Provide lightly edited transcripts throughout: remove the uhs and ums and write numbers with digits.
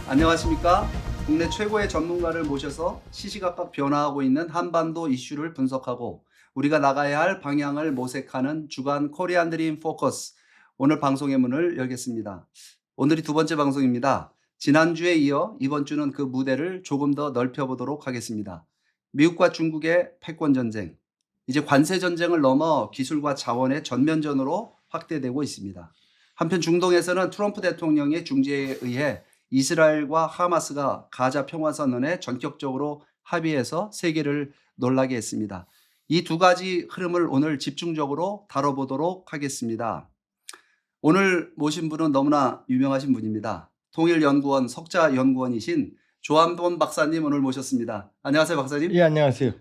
안녕하십니까? 국내 최고의 전문가를 모셔서 시시각각 변화하고 있는 한반도 이슈를 분석하고 우리가 나가야 할 방향을 모색하는 주간 코리안 드림 포커스. 오늘 방송의 문을 열겠습니다. 오늘이 두 번째 방송입니다. 지난주에 이어 이번 주는 그 무대를 조금 더 넓혀보도록 하겠습니다. 미국과 중국의 패권 전쟁, 이제 관세 전쟁을 넘어 기술과 자원의 전면전으로 확대되고 있습니다. 한편 중동에서는 트럼프 대통령의 중재에 의해 이스라엘과 하마스가 가자 평화선언에 전격적으로 합의해서 세계를 놀라게 했습니다. 이 두 가지 흐름을 오늘 집중적으로 다뤄보도록 하겠습니다. 오늘 모신 분은 너무나 유명하신 분입니다. 통일연구원 석자연구원이신 조한범 박사님 오늘 모셨습니다. 안녕하세요, 박사님. 예, 안녕하세요.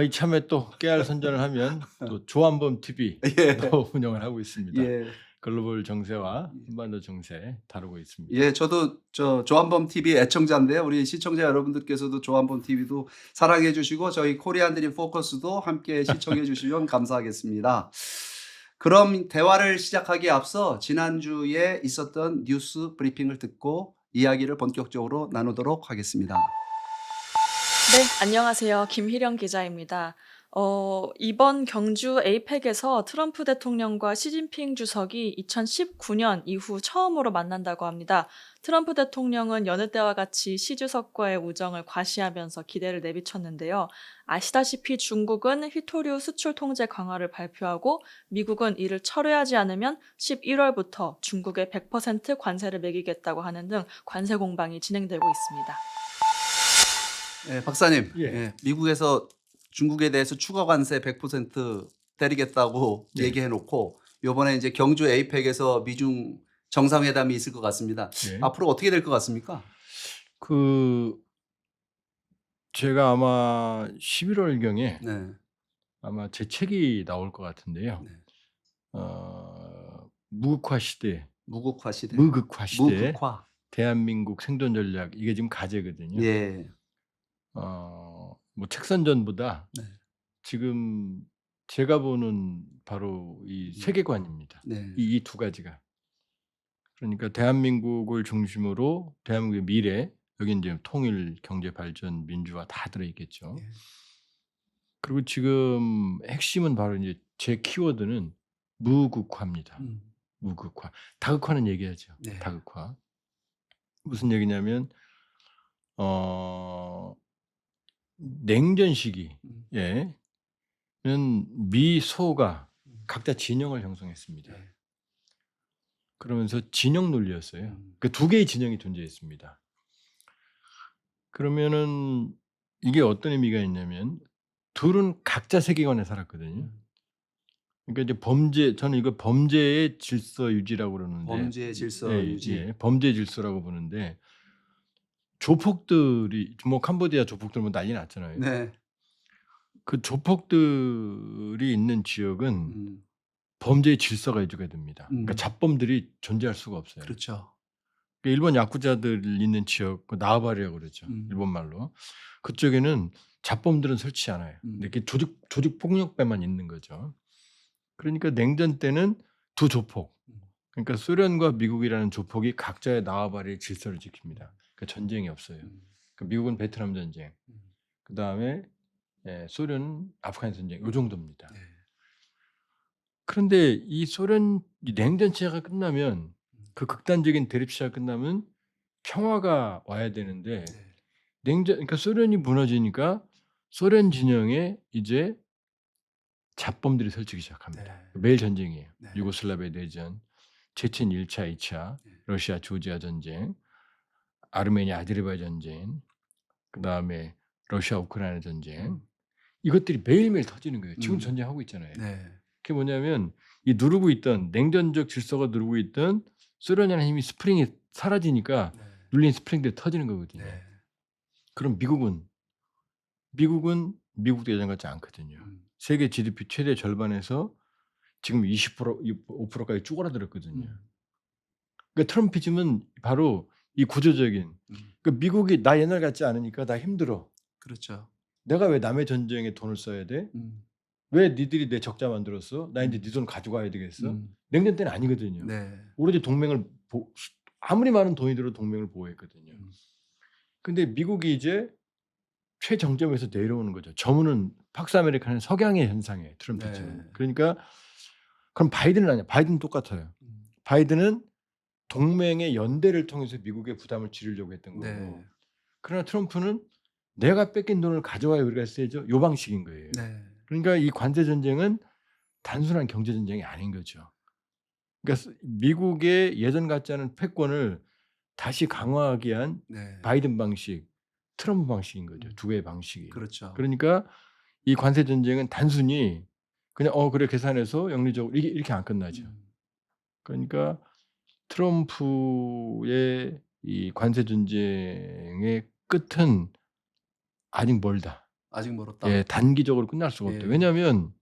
이참에 또 깨알 선전을 하면 또 조한범 TV도 예, 운영을 하고 있습니다. 예, 글로벌 정세와 한반도 정세 다루고 있습니다. 예, 저도 조한범 TV 애청자인데요. 우리 시청자 여러분들께서도 조한범 TV도 사랑해 주시고 저희 코리안 드림 포커스도 함께 시청해 주시면 감사하겠습니다. 그럼 대화를 시작하기에 앞서 지난주에 있었던 뉴스 브리핑을 듣고 이야기를 본격적으로 나누도록 하겠습니다. 네, 안녕하세요. 김희령 기자입니다. 이번 경주 에이펙에서 트럼프 대통령과 시진핑 주석이 2019년 이후 처음으로 만난다고 합니다. 트럼프 대통령은 여느 때와 같이 시 주석과의 우정을 과시하면서 기대를 내비쳤는데요. 아시다시피 중국은 휘토류 수출 통제 강화를 발표하고 미국은 이를 철회하지 않으면 11월부터 중국에 100% 관세를 매기겠다고 하는 등 관세 공방이 진행되고 있습니다. 예, 박사님, 예. 예, 미국에서 중국에 대해서 추가 관세 100% 때리겠다고 예. 얘기해 놓고 이번에 이제 경주 에이펙에서 미중 정상회담이 있을 것 같습니다. 예. 앞으로 어떻게 될 것 같습니까? 제가 아마 11월경에 네. 아마 제 책이 나올 것 같은데요. 네. 무극화 시대, 무극화 시대. 무극화 시대, 무극화. 대한민국 생존 전략, 이게 지금 과제거든요. 예. 뭐 책선전보다 네. 지금 제가 보는 바로 이 세계관입니다. 네. 이 두 가지가. 그러니까 대한민국을 중심으로 대한민국의 미래, 여기 이제 통일, 경제 발전, 민주화 다 들어 있겠죠. 예. 그리고 지금 핵심은 바로 이제 제 키워드는 무극화입니다. 무극화. 다극화는 얘기하죠. 네. 다극화. 무슨 얘기냐면 냉전 시기에는 미소가 각자 진영을 형성했습니다. 네. 그러면서 진영 논리였어요. 그 두 개의 진영이 존재했습니다. 그러면은 이게 어떤 의미가 있냐면 둘은 각자 세계관에 살았거든요. 그러니까 이제 저는 이거 범죄의 질서 유지라고 그러는데, 범죄의 질서 유지. 예, 범죄 질서라고 보는데, 조폭들이 뭐 캄보디아 조폭들 뭐 난리 났잖아요. 네. 그 조폭들이 있는 지역은 범죄의 질서가 유지가 됩니다. 그러니까 잡범들이 존재할 수가 없어요. 그렇죠. 그러니까 일본 야쿠자들 있는 지역, 나와바리라고 그러죠. 일본 말로. 그쪽에는 잡범들은 설치 않아요. 이렇게 조직 폭력배만 있는 거죠. 그러니까 냉전 때는 두 조폭, 그러니까 소련과 미국이라는 조폭이 각자의 나와바리의 질서를 지킵니다. 그러니까 전쟁이 없어요. 그러니까 미국은 베트남 전쟁, 그 다음에 소련은 아프간 전쟁, 이 정도입니다. 네. 그런데 이 소련 냉전 시대가 끝나면, 그 극단적인 대립 시대가 끝나면 평화가 와야 되는데, 그러니까 소련이 무너지니까 소련 진영에 이제 잡범들이 설치기 시작합니다. 매일 전쟁이에요. 유고슬라비아 내전, 체첸 1차, 2차, 러시아 조지아 전쟁, 아르메니아 아제르바이잔 전쟁, 그다음에 러시아 우크라이나 전쟁. 이것들이 매일매일 터지는 거예요. 지금 전쟁하고 있잖아요. 그게 뭐냐면 이 누르고 있던 냉전적 질서가 누르고 있던 소련이라는 힘이 스프링이 사라지니까 눌린 스프링들이 터지는 거거든요. 그럼 미국은 미국도 예전 같지 않거든요. 세계 GDP 최대 절반에서 지금 20%, 5%까지 쪼그라들었거든요. 그러니까 트럼피즘은 바로 이 구조적인, 그러니까 미국이 나 옛날 같지 않으니까 나 힘들어. 그렇죠. 내가 왜 남의 전쟁에 돈을 써야 돼? 왜 니들이 내 적자 만들었어? 나 이제 네 돈 가져가야 되겠어? 냉전 때는 아니거든요. 오로지 동맹을 아무리 많은 돈이 들어도 동맹을 보호했거든요. 근데 미국이 이제 최정점에서 내려오는 거죠. 저문은 팍스 아메리카는 석양의 현상이에요. 트럼프처럼. 네. 그러니까 그럼 바이든은 아니야. 바이든은 똑같아요. 바이든은 동맹의 연대를 통해서 미국의 부담을 줄이려고 했던 거고. 네. 그러나 트럼프는 내가 뺏긴 돈을 가져와야 우리가 쓰죠. 요 방식인 거예요. 네. 그러니까 이 관세 전쟁은 단순한 경제 전쟁이 아닌 거죠. 그러니까 미국의 예전 같지 않은 패권을 다시 강화하기 위한 네. 바이든 방식, 트럼프 방식인 거죠. 두 개의 방식이. 그렇죠. 그러니까 이 관세 전쟁은 단순히 그냥 그래 계산해서 영리적으로 이렇게 안 끝나죠. 그러니까 트럼프의 이 관세 전쟁의 끝은 아직 멀다. 아직 멀었다. 예, 단기적으로 끝날 수가 없다. 예. 왜냐하면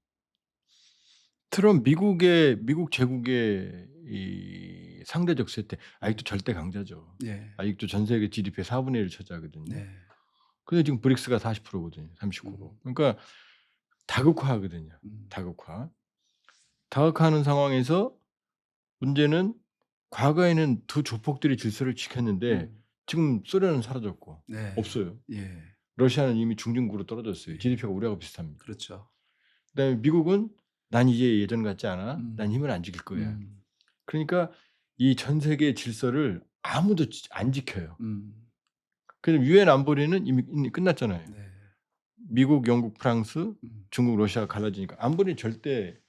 미국 제국의 이 상대적 세태 아직도 절대 강자죠. 예. 아직도 전 세계 GDP의 4분의 1을 차지하거든요. 네. 근데 지금 브릭스가 40%거든요. 39%. 그러니까 다극화하거든요. 다극화. 다극화하는 상황에서 문제는 과거에는 두 조폭들이 질서를 지켰는데 지금 소련은 사라졌고 네. 없어요. 예. 러시아는 이미 중진국으로 떨어졌어요. 예. GDP가 우리하고 비슷합니다. 그렇죠. 그다음에 미국은 난 이제 예전 같지 않아. 난 힘을 안 지킬 거야. 그러니까 이 전 세계의 질서를 아무도 안 지켜요. 그래서 유엔 안보리는 이미 끝났잖아요. 네. 미국, 영국, 프랑스, 중국, 러시아가 갈라지니까 안보리는 절대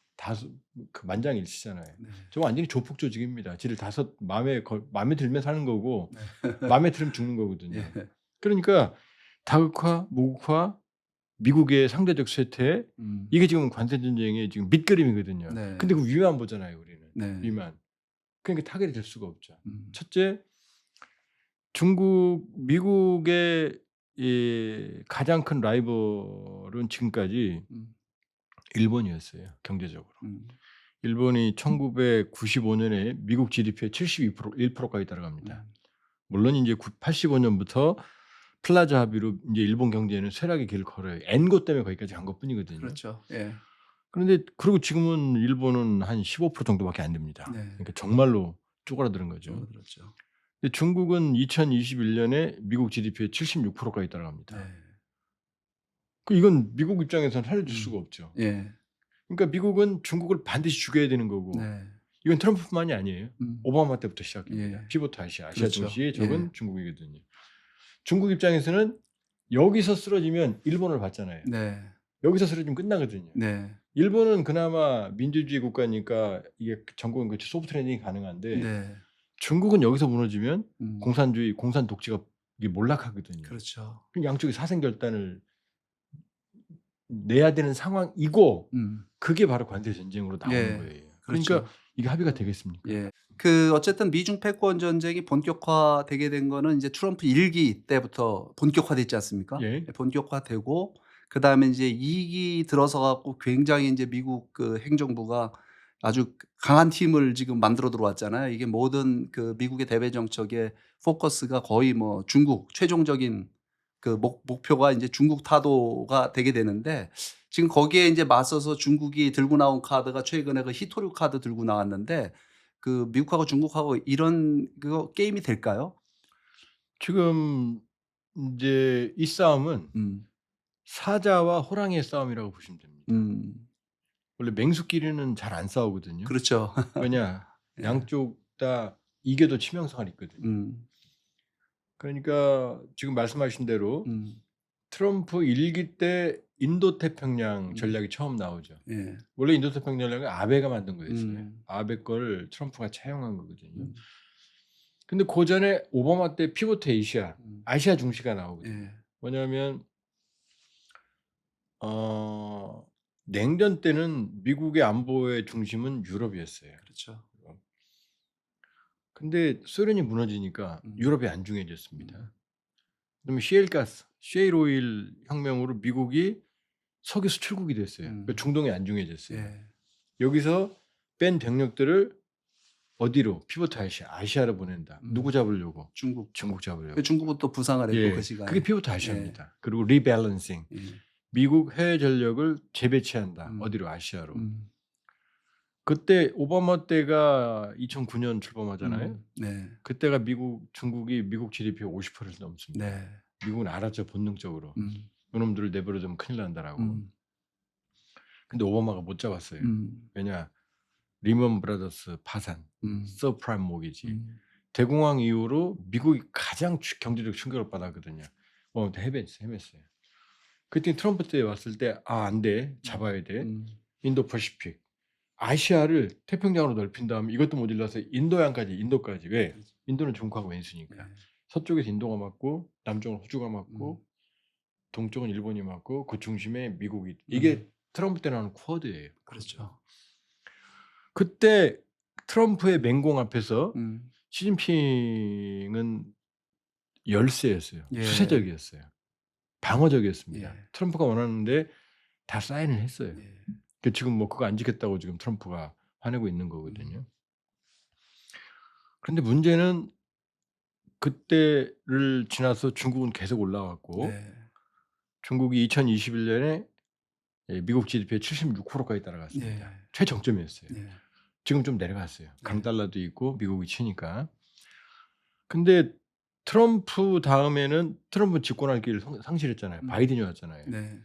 그 만장일치잖아요. 네. 저 완전히 조폭 조직입니다. 지들 다섯 마음에 들면 사는 거고 네. 마음에 들면 죽는 거거든요. 예. 그러니까 다극화, 무극화, 미국의 상대적 쇠퇴 이게 지금 관세 전쟁의 지금 밑그림이거든요. 네. 근데 그 위만 보잖아요, 우리는. 네. 위만. 그러니까 타결이 될 수가 없죠. 첫째, 미국의 이 가장 큰 라이벌은 지금까지 일본이었어요, 경제적으로. 일본이 1995년에 미국 GDP의 1%까지 따라갑니다. 물론 이제 85년부터 플라자 합의로 이제 일본 경제는 쇠락의 길을 걸어요. 엔고 때문에 거기까지 간 것뿐이거든요. 그렇죠. 예. 그런데 그리고 지금은 일본은 한 15% 정도밖에 안 됩니다. 네. 그러니까 정말로 쪼그라드는 거죠. 그렇죠. 근데 중국은 2021년에 미국 GDP의 76%까지 따라갑니다. 네. 이건 미국 입장에서는 살려줄 수가 없죠. 예. 그러니까 미국은 중국을 반드시 죽여야 되는 거고 네. 이건 트럼프뿐만이 아니에요. 오바마 때부터 시작됩니다. 예. 피보트 아시아 그렇죠. 증시의 적은 예. 중국이거든요. 중국 입장에서는 여기서 쓰러지면 일본을 받잖아요. 네. 여기서 쓰러지면 끝나거든요. 네. 일본은 그나마 민주주의 국가니까 이게 전국은 그 소프트 랜딩이 가능한데 네. 중국은 여기서 무너지면 공산주의, 공산 독재가 이게 몰락하거든요. 그렇죠. 그럼 양쪽이 사생결단을 내야 되는 상황이고 그게 바로 관세 전쟁으로 나오는 예. 거예요. 그렇죠. 그러니까 이게 합의가 되겠습니까? 예. 어쨌든 미중 패권 전쟁이 본격화되게 된 거는 이제 트럼프 1기 때부터 본격화됐지 않습니까? 예. 본격화되고 그다음에 이제 2기 들어서 갖고 굉장히 이제 미국 그 행정부가 아주 강한 팀을 지금 만들어 들어왔잖아요. 이게 모든 그 미국의 대외 정책의 포커스가 거의 뭐 중국 최종적인 그 목표가 이제 중국 타도가 되게 되는데 지금 거기에 이제 맞서서 중국이 들고 나온 카드가 최근에 그 히토류 카드 들고 나왔는데 그 미국하고 중국하고 이런 그 게임이 될까요? 지금 이제 이 싸움은 사자와 호랑이의 싸움이라고 보시면 됩니다. 원래 맹수끼리는 잘 안 싸우거든요. 그렇죠. 왜냐? 예. 양쪽 다 이겨도 치명상이 있거든요. 그러니까 지금 말씀하신 대로 트럼프 1기 때 인도태평양 전략이 처음 나오죠. 예. 원래 인도태평양 전략은 아베가 만든 거였어요. 아베 걸 트럼프가 차용한 거거든요. 근데 그 전에 오바마 때 피보트 아시아 중시가 나오거든요. 예. 뭐냐면 냉전 때는 미국의 안보의 중심은 유럽이었어요. 그렇죠. 근데 소련이 무너지니까 유럽이 안중해졌습니다. 그다음에 셰일 오일 혁명으로 미국이 석유 수출국이 됐어요. 그러니까 중동이 안중해졌어요. 예. 여기서 뺀 병력들을 어디로? 피보트 아시아로 보낸다. 누구 잡으려고? 중국 잡으려고. 중국은 또 부상을 했고 예, 그 시간에. 그게 피보트 아시아입니다. 그리고 리밸런싱. 미국 해외 전력을 재배치한다. 어디로? 아시아로. 그때 오바마 때가 2009년 출범하잖아요. 네. 그때가 중국이 미국 GDP 50%를 넘습니다. 네. 미국은 알았죠, 본능적으로. 음. 이놈들을 내버려두면 큰일 난다라고. 음. 근데 오바마가 못 잡았어요. 음. 왜냐? 리먼 브라더스 파산, 음. 서프라임 모기지. 음. 대공황 이후로 미국이 가장 경제적 충격을 받았거든요. 헤맸어요. 그때 트럼프 때 왔을 때 안 돼. 잡아야 돼. 음. 인도 퍼시픽. 아시아를 태평양으로 넓힌 다음에 이것도 모자라서 인도까지. 왜? 인도는 중국하고 왼수니까. 네. 서쪽에서 인도가 맞고 남쪽은 호주가 맞고 음. 동쪽은 일본이 맞고 그 중심에 미국이. 이게 트럼프 때 나오는 쿼드예요. 그렇죠. 그때 트럼프의 맹공 앞에서 음. 시진핑은 열세였어요. 예. 수세적이었어요. 방어적이었습니다. 예. 트럼프가 원하는데 다 사인을 했어요. 예. 지금 뭐 그거 안 지켰다고 지금 트럼프가 화내고 있는 거거든요. 그런데 문제는 그때를 지나서 중국은 계속 올라왔고 네. 중국이 2021년에 미국 GDP의 76%까지 따라갔습니다. 예. 최정점이었어요. 예. 지금 좀 내려갔어요. 네. 강달러도 있고 미국이 치니까. 근데 트럼프 다음에는 트럼프 집권할 길을 상실했잖아요. 바이든이 왔잖아요. 네.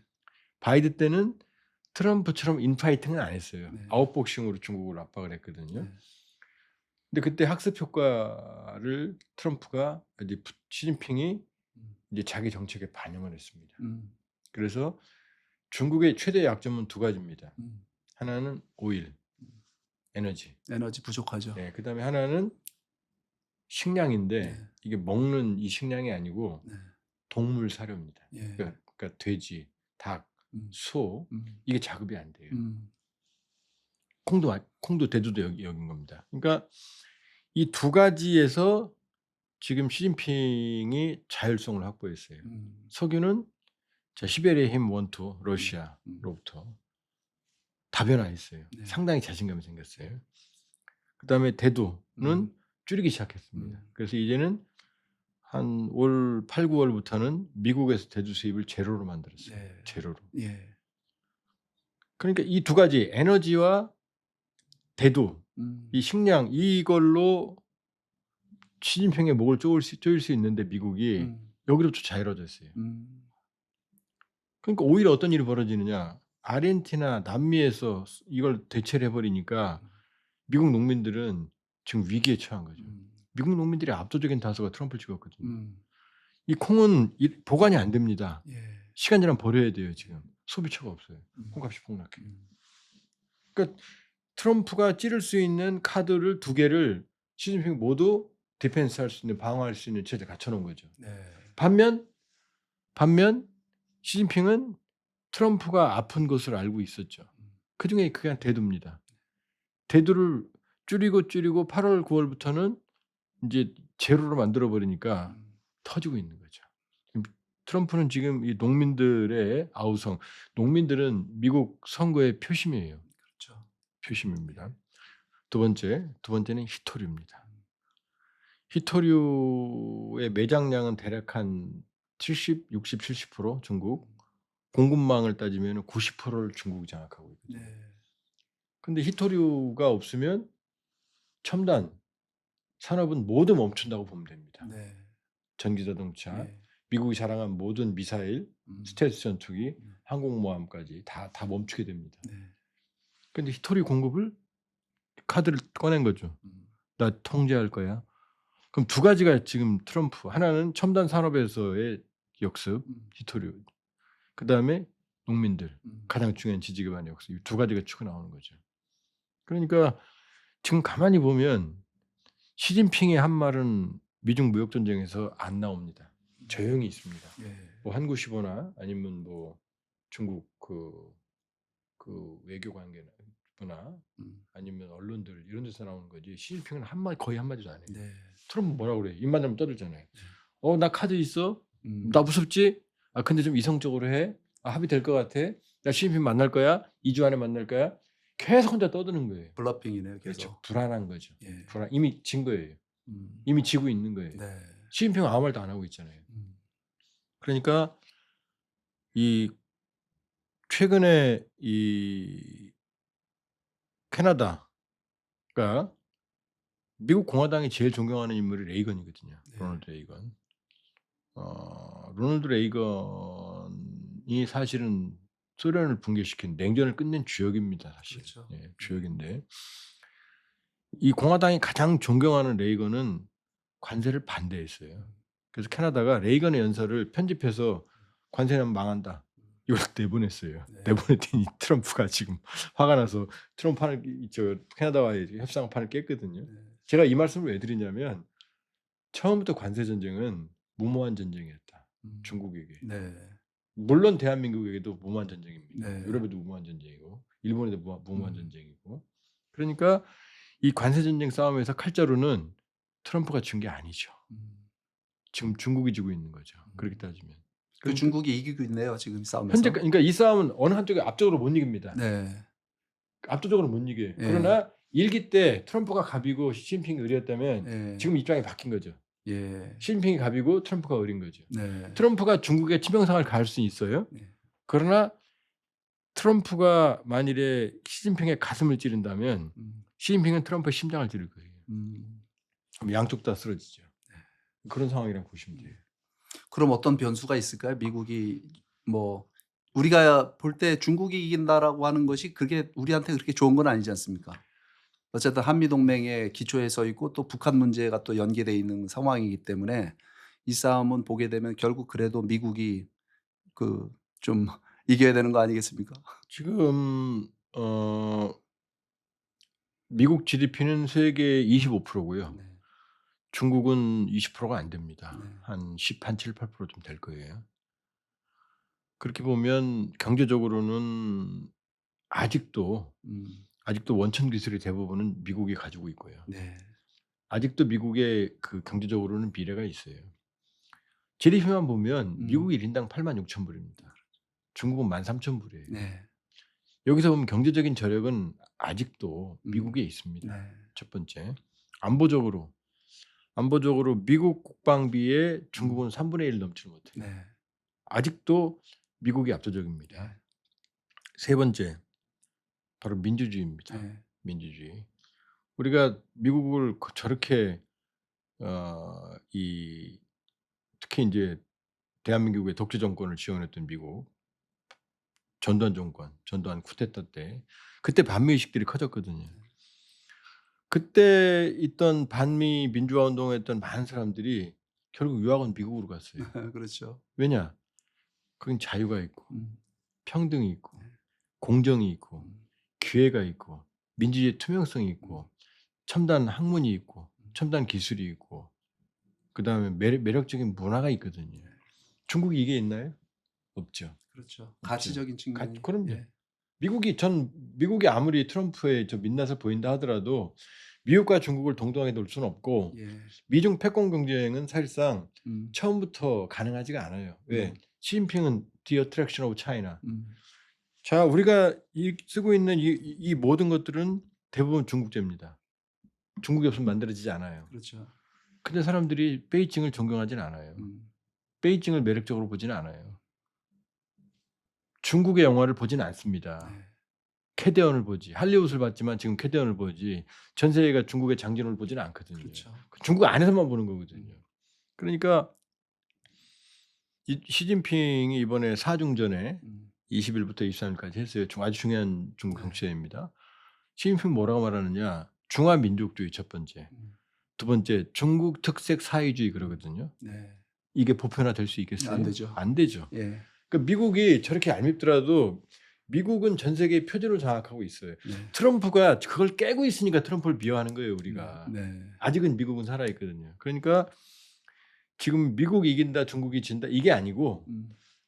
바이든 때는 트럼프처럼 인파이팅은 안 했어요. 네. 아웃복싱으로 중국을 압박을 했거든요. 네. 근데 그때 학습 효과를 트럼프가 이제 시진핑이 이제 자기 정책에 반영을 했습니다. 그래서 중국의 최대 약점은 두 가지입니다. 하나는 오일, 에너지. 에너지 부족하죠. 네, 그다음에 하나는 식량인데 네. 이게 먹는 이 식량이 아니고 네. 동물 사료입니다. 예. 그러니까 돼지, 닭, 소 이게 자급이 안 돼요. 콩도 대두도 여긴 겁니다. 그러니까 이 두 가지에서 지금 시진핑이 자율성을 확보했어요. 석유는 시베리아 힘 1, 2 러시아로부터 다변화했어요. 네. 상당히 자신감이 생겼어요. 그다음에 대두는 줄이기 시작했습니다. 그래서 이제는 한 올 8, 9월부터는 미국에서 대두 수입을 제로로 만들었어요. 네. 제로로. 예. 그러니까 이 두 가지 에너지와 대두, 이 식량 이걸로 시진핑의 목을 조일 수 있는데 미국이 여기로부터 자유로워졌어요. 그러니까 오히려 어떤 일이 벌어지느냐. 아르헨티나, 남미에서 이걸 대체를 해버리니까 미국 농민들은 지금 위기에 처한 거죠. 미국 농민들의 압도적인 다수가 트럼프를 찍었거든요. 이 콩은 보관이 안 됩니다. 예. 시간 지나면 버려야 돼요. 지금 소비처가 없어요. 콩값이 폭락해. 그러니까 트럼프가 찌를 수 있는 카드를 두 개를 시진핑 모두 디펜스 할 수 있는 방어할 수 있는 체제 갖춰놓은 거죠. 네. 반면 시진핑은 트럼프가 아픈 것을 알고 있었죠. 그중에 그게 대두입니다. 대두를 줄이고 8월 9월부터는 이제 제로로 만들어 버리니까 터지고 있는 거죠. 트럼프는 지금 이 농민들의 아우성, 농민들은 미국 선거의 표심이에요. 그렇죠. 표심입니다. 두 번째는 히토류입니다. 히토류의 매장량은 대략 한 70, 60, 70% 중국. 공급망을 따지면 90%를 중국이 장악하고 있거든요. 네. 근데 히토류가 없으면 첨단 산업은 모두 멈춘다고 보면 됩니다. 네. 전기자동차, 네. 미국이 자랑한 모든 미사일, 스텔스 전투기, 항공모함까지 다 멈추게 됩니다. 네. 근데 히토류 공급을 카드를 꺼낸 거죠. 나 통제할 거야. 그럼 두 가지가 지금 트럼프. 하나는 첨단 산업에서의 역습, 히토류. 그다음에 농민들. 가장 중요한 지지 기반의 역습. 이 두 가지가 치고 나오는 거죠. 그러니까 지금 가만히 보면 시진핑의 한 말은 미중 무역 전쟁에서 안 나옵니다. 조용히 있습니다. 예. 뭐 한국시보나 아니면 뭐 중국 그 외교 관계나 아니면 언론들 이런 데서 나오는 거지. 시진핑은 거의 한마디도 안 해요. 네. 트럼프 뭐라 그래? 입만 좀 떠들잖아요. 나 카드 있어? 음. 나 무섭지? 근데 좀 이성적으로 해. 합의될 것 같아. 나 시진핑 만날 거야. 2주 안에 만날 거야. 계속 혼자 떠드는 거예요. 블러핑이네요, 계속. 그렇죠. 불안한 거죠. 예. 이미 진 거예요. 이미 지고 있는 거예요. 네. 시진핑은 아무 말도 안 하고 있잖아요. 그러니까 이 최근에 이 캐나다 그러니까 미국 공화당이 제일 존경하는 인물이 레이건이거든요. 네. 로널드 레이건. 로널드 레이건이 사실은 소련을 붕괴시킨 냉전을 끝낸 주역입니다. 사실. 그렇죠. 예, 주역인데 이 공화당이 가장 존경하는 레이건은 관세를 반대했어요. 그래서 캐나다가 레이건의 연설을 편집해서 관세는 망한다. 이걸 내보냈어요. 네. 내보냈더니 트럼프가 지금 화가 나서 트럼프판을 캐나다와의 협상판을 깼거든요. 네. 제가 이 말씀을 왜 드리냐면 처음부터 관세 전쟁은 무모한 전쟁이었다. 중국에게. 네. 물론 대한민국에게도 무모한 전쟁입니다. 네. 유럽에도 무모한 전쟁이고 일본에도 무모한 전쟁이고. 그러니까 이 관세 전쟁 싸움에서 칼자루는 트럼프가 준 게 아니죠. 지금 중국이 지고 있는 거죠. 그렇게 따지면. 그 중국이 이기고 있네요. 지금 이 싸움에서. 현재 그러니까 이 싸움은 어느 한쪽이 압도적으로 못 이깁니다. 네. 압도적으로 못 이겨요. 예. 그러나 일기 때 트럼프가 갑이고 시진핑이 을이었다면 예. 지금 입장이 바뀐 거죠. 예. 시진핑이 갑이고 트럼프가 을인 거죠. 네. 트럼프가 중국의 치명상을 가할 수는 있어요. 네. 그러나 트럼프가 만일에 시진핑의 가슴을 찌른다면 시진핑은 트럼프의 심장을 찌를 거예요. 그럼 양쪽 다 쓰러지죠. 그런 상황이라고 보시면 돼요. 그럼 어떤 변수가 있을까요? 미국이 뭐 우리가 볼 때 중국이 이긴다라고 하는 것이 그게 우리한테 그렇게 좋은 건 아니지 않습니까? 어쨌든 한미 동맹의 기초에 서 있고 또 북한 문제가 또 연계되어 있는 상황이기 때문에 이 싸움은 보게 되면 결국 그래도 미국이 그 좀 이겨야 되는 거 아니겠습니까? 지금 미국 GDP는 세계 25%고요. 네. 중국은 20%가 안 됩니다. 네. 한 7, 8%좀 될 거예요. 그렇게 보면 경제적으로는 아직도 원천 기술의 대부분은 미국이 가지고 있고요. 네. 아직도 미국의 그 경제적으로는 미래가 있어요. GDP만 보면 미국이 1인당 86,000불입니다. 중국은 13,000불이에요. 네. 여기서 보면 경제적인 저력은 아직도 미국에 있습니다. 네. 첫 번째. 안보적으로 미국 국방비에 중국은 3분의 1 넘지 못해요. 네. 아직도 미국이 압도적입니다. 세 번째, 바로 민주주의입니다. 네. 민주주의. 우리가 미국을 저렇게 특히 이제 대한민국의 독재 정권을 지원했던 미국, 전두환 정권, 전두환 쿠데타 때 그때 반미 의식들이 커졌거든요. 그때 있던 반미 민주화 운동했던 많은 사람들이 결국 유학은 미국으로 갔어요. 그렇죠. 왜냐? 거긴 자유가 있고 평등이 있고 네. 공정이 있고 기회가 있고 민주주의 투명성이 있고 첨단 학문이 있고 첨단 기술이 있고 그다음에 매력적인 문화가 있거든요. 중국이 이게 있나요? 없죠. 그렇죠. 가치적인 측면이. 그럼요. 예. 미국이 아무리 트럼프의 민낯을 보인다 하더라도 미국과 중국을 동등하게 놓을 수는 없고 예. 미중 패권 경쟁은 사실상 음. 처음부터 가능하지가 않아요. 왜? 시진핑은 The Attraction of China. 음. 자, 우리가 쓰고 있는 이 모든 것들은 대부분 중국제입니다. 중국이 없으면 만들어지지 않아요. 그렇죠. 근데 사람들이 베이징을 존경하지는 않아요. 베이징을 매력적으로 보지는 않아요. 중국의 영화를 보지는 않습니다. 네. 캐대언을 보지. 할리우드를 봤지만 지금 캐대언을 보지. 전 세계가 중국의 장진호를 보지는 않거든요. 그렇죠. 중국 안에서만 보는 거거든요. 그러니까 시진핑이 이번에 4중전에 20일부터 23일까지 했어요. 아주 중요한 중국 정치회의입니다. 시진핑 뭐라고 말하느냐. 중화민족주의 첫 번째. 두 번째 중국 특색 사회주의 그러거든요. 네. 이게 보편화될 수 있겠어요? 안 되죠. 안 되죠. 예. 그러니까 미국이 저렇게 얄밉더라도 미국은 전 세계의 표준을 장악하고 있어요. 네. 트럼프가 그걸 깨고 있으니까 트럼프를 미워하는 거예요, 우리가. 네. 아직은 미국은 살아있거든요. 그러니까 지금 미국이 이긴다, 중국이 진다 이게 아니고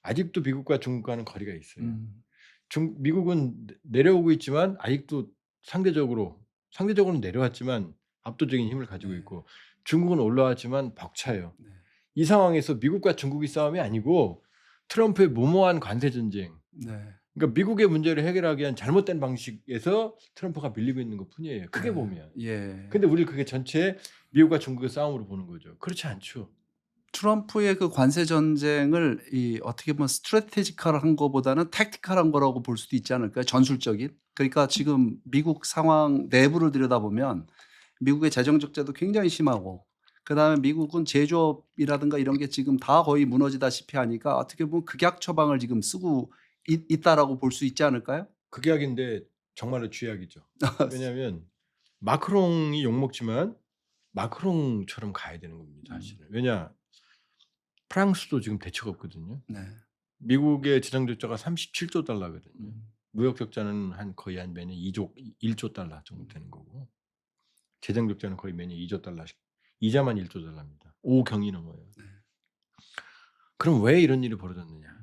아직도 미국과 중국과는 거리가 있어요. 미국은 내려오고 있지만 아직도 상대적으로는 내려왔지만 압도적인 힘을 가지고 있고 중국은 올라왔지만 벅차요. 네. 이 상황에서 미국과 중국이 싸움이 아니고 트럼프의 무모한 관세 전쟁. 네. 그러니까 미국의 문제를 해결하기 위한 잘못된 방식에서 트럼프가 밀리고 있는 것뿐이에요. 크게 보면. 예. 근데 우리 그게 전체 미국과 중국의 싸움으로 보는 거죠. 그렇지 않죠. 트럼프의 그 관세 전쟁을 어떻게 보면 스트래테지컬한 거보다는 택티컬한 거라고 볼 수도 있지 않을까요? 전술적인. 그러니까 지금 미국 상황 내부를 들여다보면 미국의 재정 적자도 굉장히 심하고 그다음에 미국은 제조업이라든가 이런 게 지금 다 거의 무너지다시피 하니까 어떻게 보면 극약 처방을 지금 쓰고 있다라고 볼 수 있지 않을까요? 극약인데 정말로 쥐약이죠. 왜냐하면 마크롱이 욕먹지만 마크롱처럼 가야 되는 겁니다. 사실은. 왜냐 프랑스도 지금 대책 없거든요. 네. 미국의 재정 적자가 37조 달러거든요. 음. 무역 적자는 거의 한 매년 1조 달러 정도 되는 거고 재정 적자는 거의 매년 2조 달러씩 이자만 1조 달러입니다. 5경이 넘어요. 네. 그럼 왜 이런 일이 벌어졌느냐?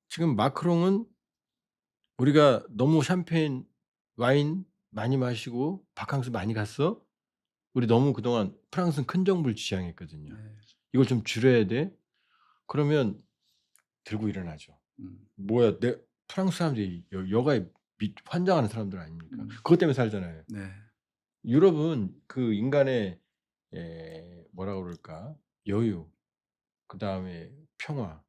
지금 마크롱은 우리가 너무 샴페인, 와인 많이 마시고 바캉스 많이 갔어? 우리 너무 그동안 프랑스는 큰 정부를 지향했거든요. 네. 이걸 좀 줄여야 돼. 그러면 들고 일어나죠. 뭐야, 프랑스 사람들이 여가에 환장하는 사람들 아닙니까? 그것 때문에 살잖아요. 네. 유럽은 그 인간의 뭐라 그럴까 여유, 그 다음에 평화,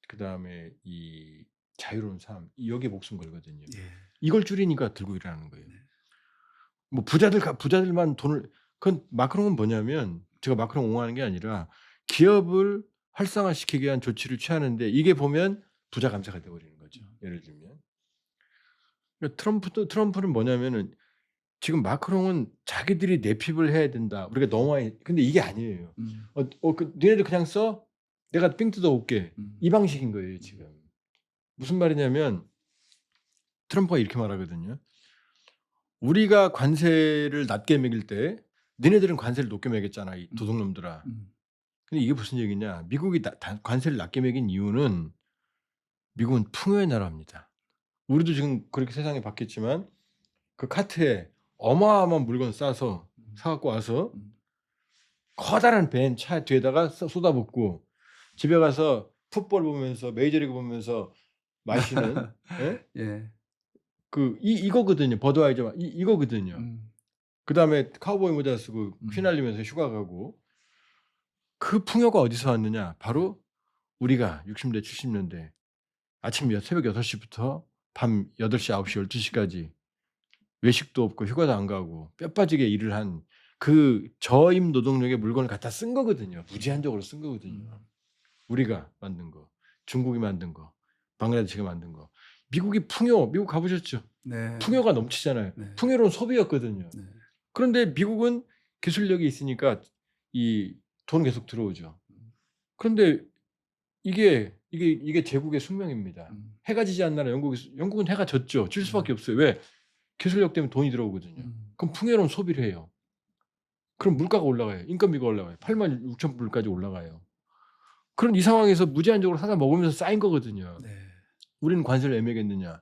그 다음에 이 자유로운 삶 여기에 목숨 걸거든요. 예. 이걸 줄이니까 들고 일어나는 거예요. 네. 뭐 부자들만 돈을 그건 마크롱은 뭐냐면 제가 마크롱 옹호하는 게 아니라 기업을 활성화시키기 위한 조치를 취하는데 이게 보면 부자 감세가 돼버리는 거죠. 예를 들면 그러니까 트럼프는 뭐냐면은 지금 마크롱은 자기들이 내핍을 해야 된다. 우리가 너무 많이 근데 이게 아니에요. 니네들 그냥 써. 내가 삥 뜯어 올게. 이 방식인 거예요 지금. 무슨 말이냐면 트럼프가 이렇게 말하거든요. 우리가 관세를 낮게 매길 때 너네들은 관세를 높게 매겼잖아. 이 도둑놈들아. 근데 이게 무슨 얘기냐. 미국이 관세를 낮게 매긴 이유는 미국은 풍요의 나라입니다. 우리도 지금 그렇게 세상이 바뀌었지만 그 카트에 어마어마한 물건 싸서 사갖고 와서 커다란 벤 차 뒤에다가 쏟아붓고 집에 가서 풋볼 보면서 메이저리그 보면서 마시는 예? 예. 이거거든요. 버드와이저 이거거든요. 그다음에 카우보이 모자 쓰고 휘날리면서 휴가 가고 그 풍요가 어디서 왔느냐? 바로 우리가 60년대 70년대 아침 새벽 6시부터 밤 8시 9시 12시까지 외식도 없고 휴가도 안 가고 뼈 빠지게 일을 한 그 저임 노동력의 물건을 갖다 쓴 거거든요. 무제한적으로 쓴 거거든요. 우리가 만든 거, 중국이 만든 거, 방글라데시가 만든 거. 미국 가보셨죠? 네. 풍요가 넘치잖아요. 네. 풍요로운 소비였거든요. 네. 그런데 미국은 기술력이 있으니까 이 돈 계속 들어오죠. 그런데 이게 제국의 숙명입니다. 해가 지지 않는 나라 영국은 해가 졌죠. 질 수밖에 없어요. 왜? 기술력 때문에 돈이 들어오거든요. 그럼 풍요로운 소비를 해요. 그럼 물가가 올라가요. 인건비가 올라가요. 86,000불까지 올라가요. 그런 이 상황에서 무제한적으로 사다 먹으면서 쌓인 거거든요. 네. 우리는 관세를 왜 매겼느냐.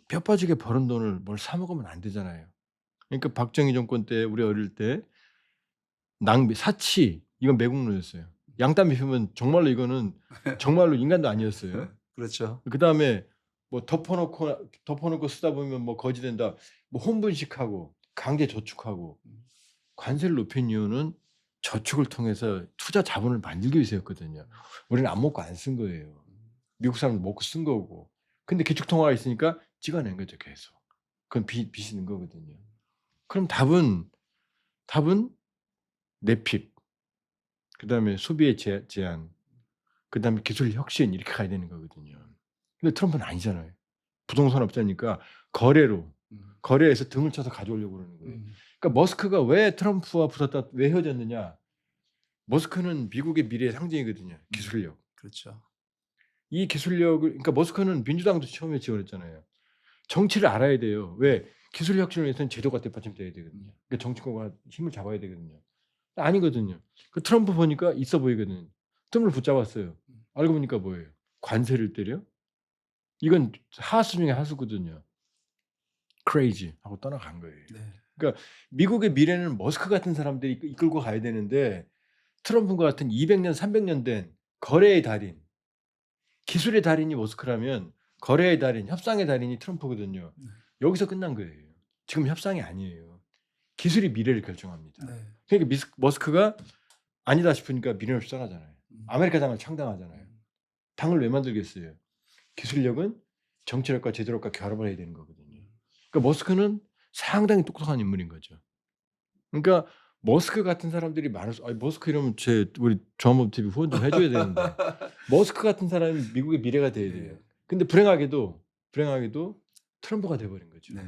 뼈 빠지게 벌은 돈을 뭘 사 먹으면 안 되잖아요. 그러니까 박정희 정권 때 우리 어릴 때 낭비, 사치 이건 매국노였어요. 양담비 피우면 정말로 이거는 정말로 인간도 아니었어요. 그렇죠. 그다음에 뭐 덮어놓고 쓰다 보면 뭐 거지 된다. 뭐 혼분식하고 강제 저축하고 관세를 높인 이유는 저축을 통해서 투자 자본을 만들기 위해서였거든요. 우리는 안 먹고 안 쓴 거예요. 미국 사람은 먹고 쓴 거고. 근데 기축통화가 있으니까 찍어낸 거죠 계속. 그건 빚이 는 거거든요. 그럼 답은 내핍, 그다음에 소비의 제한, 그다음에 기술 혁신 이렇게 가야 되는 거거든요. 근데 트럼프는 아니잖아요. 부동산 업자니까 거래에서 등을 쳐서 가져오려고 그러는 거예요. 그러니까 머스크가 왜 트럼프와 붙었다 왜 헤어졌느냐? 머스크는 미국의 미래의 상징이거든요. 기술력. 그렇죠. 이 기술력을 그러니까 머스크는 민주당도 처음에 지원했잖아요. 정치를 알아야 돼요. 왜? 기술 혁신을 위해서는 제도가 뒷받침돼야 되거든요. 그러니까 정치권과 힘을 잡아야 되거든요. 아니거든요. 그 트럼프 보니까 있어 보이거든요. 틈을 붙잡았어요. 알고 보니까 뭐예요? 관세를 때려? 이건 하수 중에 하수거든요. crazy 하고 떠나간 거예요. 네. 그러니까 미국의 미래는 머스크 같은 사람들이 이끌고 가야 되는데 트럼프과 같은 200년, 300년 된 거래의 달인, 기술의 달인이 머스크라면 거래의 달인, 협상의 달인이 트럼프거든요. 여기서 끝난 거예요. 지금 협상이 아니에요. 기술이 미래를 결정합니다. 네. 그러니까 머스크가 아니다 싶으니까 미련 없이 떠나잖아요. 아메리카 당을 창당하잖아요. 당을 왜 만들겠어요? 기술력은 정치력과 제도력과 결합을 해야 되는 거거든요. 그러니까 머스크는 상당히 똑똑한 인물인 거죠. 그러니까 머스크 같은 사람들이 많아서 머스크 이러면 우리 조합업 TV 후원 좀 해줘야 되는데 머스크 같은 사람이 미국의 미래가 돼야 돼요. 근데 불행하게도 트럼프가 돼버린 거죠. 네.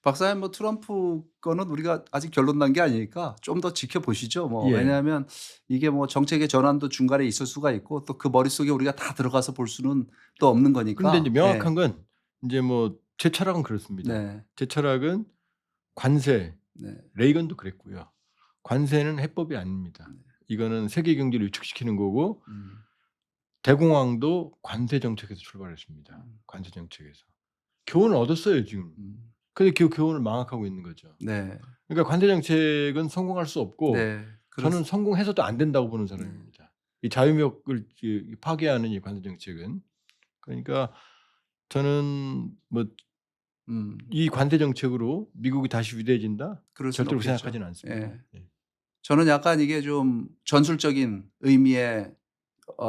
박사님 뭐 트럼프 거는 우리가 아직 결론 난 게 아니니까 좀 더 지켜보시죠. 뭐 예. 왜냐하면 이게 뭐 정책의 전환도 중간에 있을 수가 있고 또 그 머릿속에 우리가 다 들어가서 볼 수는 또 없는 거니까. 근데 이제 명확한 건 이제 뭐 제 철학은 그렇습니다. 네. 제 철학은 관세, 네. 레이건도 그랬고요. 관세는 해법이 아닙니다. 이거는 세계 경제를 위축시키는 거고 대공황도 관세 정책에서 출발했습니다. 관세 정책에서. 교훈을 얻었어요, 지금. 근데 그 교훈을 망각하고 있는 거죠. 네. 그러니까 관세 정책은 성공할 수 없고 네. 저는 성공해서도 안 된다고 보는 사람입니다. 이 자유무역을 파괴하는 이 관세 정책은. 그러니까 저는 뭐 이 관세 정책으로 미국이 다시 위대해진다? 그럴 수는 절대로 없겠죠. 생각하지는 않습니다. 예. 예. 저는 약간 이게 좀 전술적인 의미의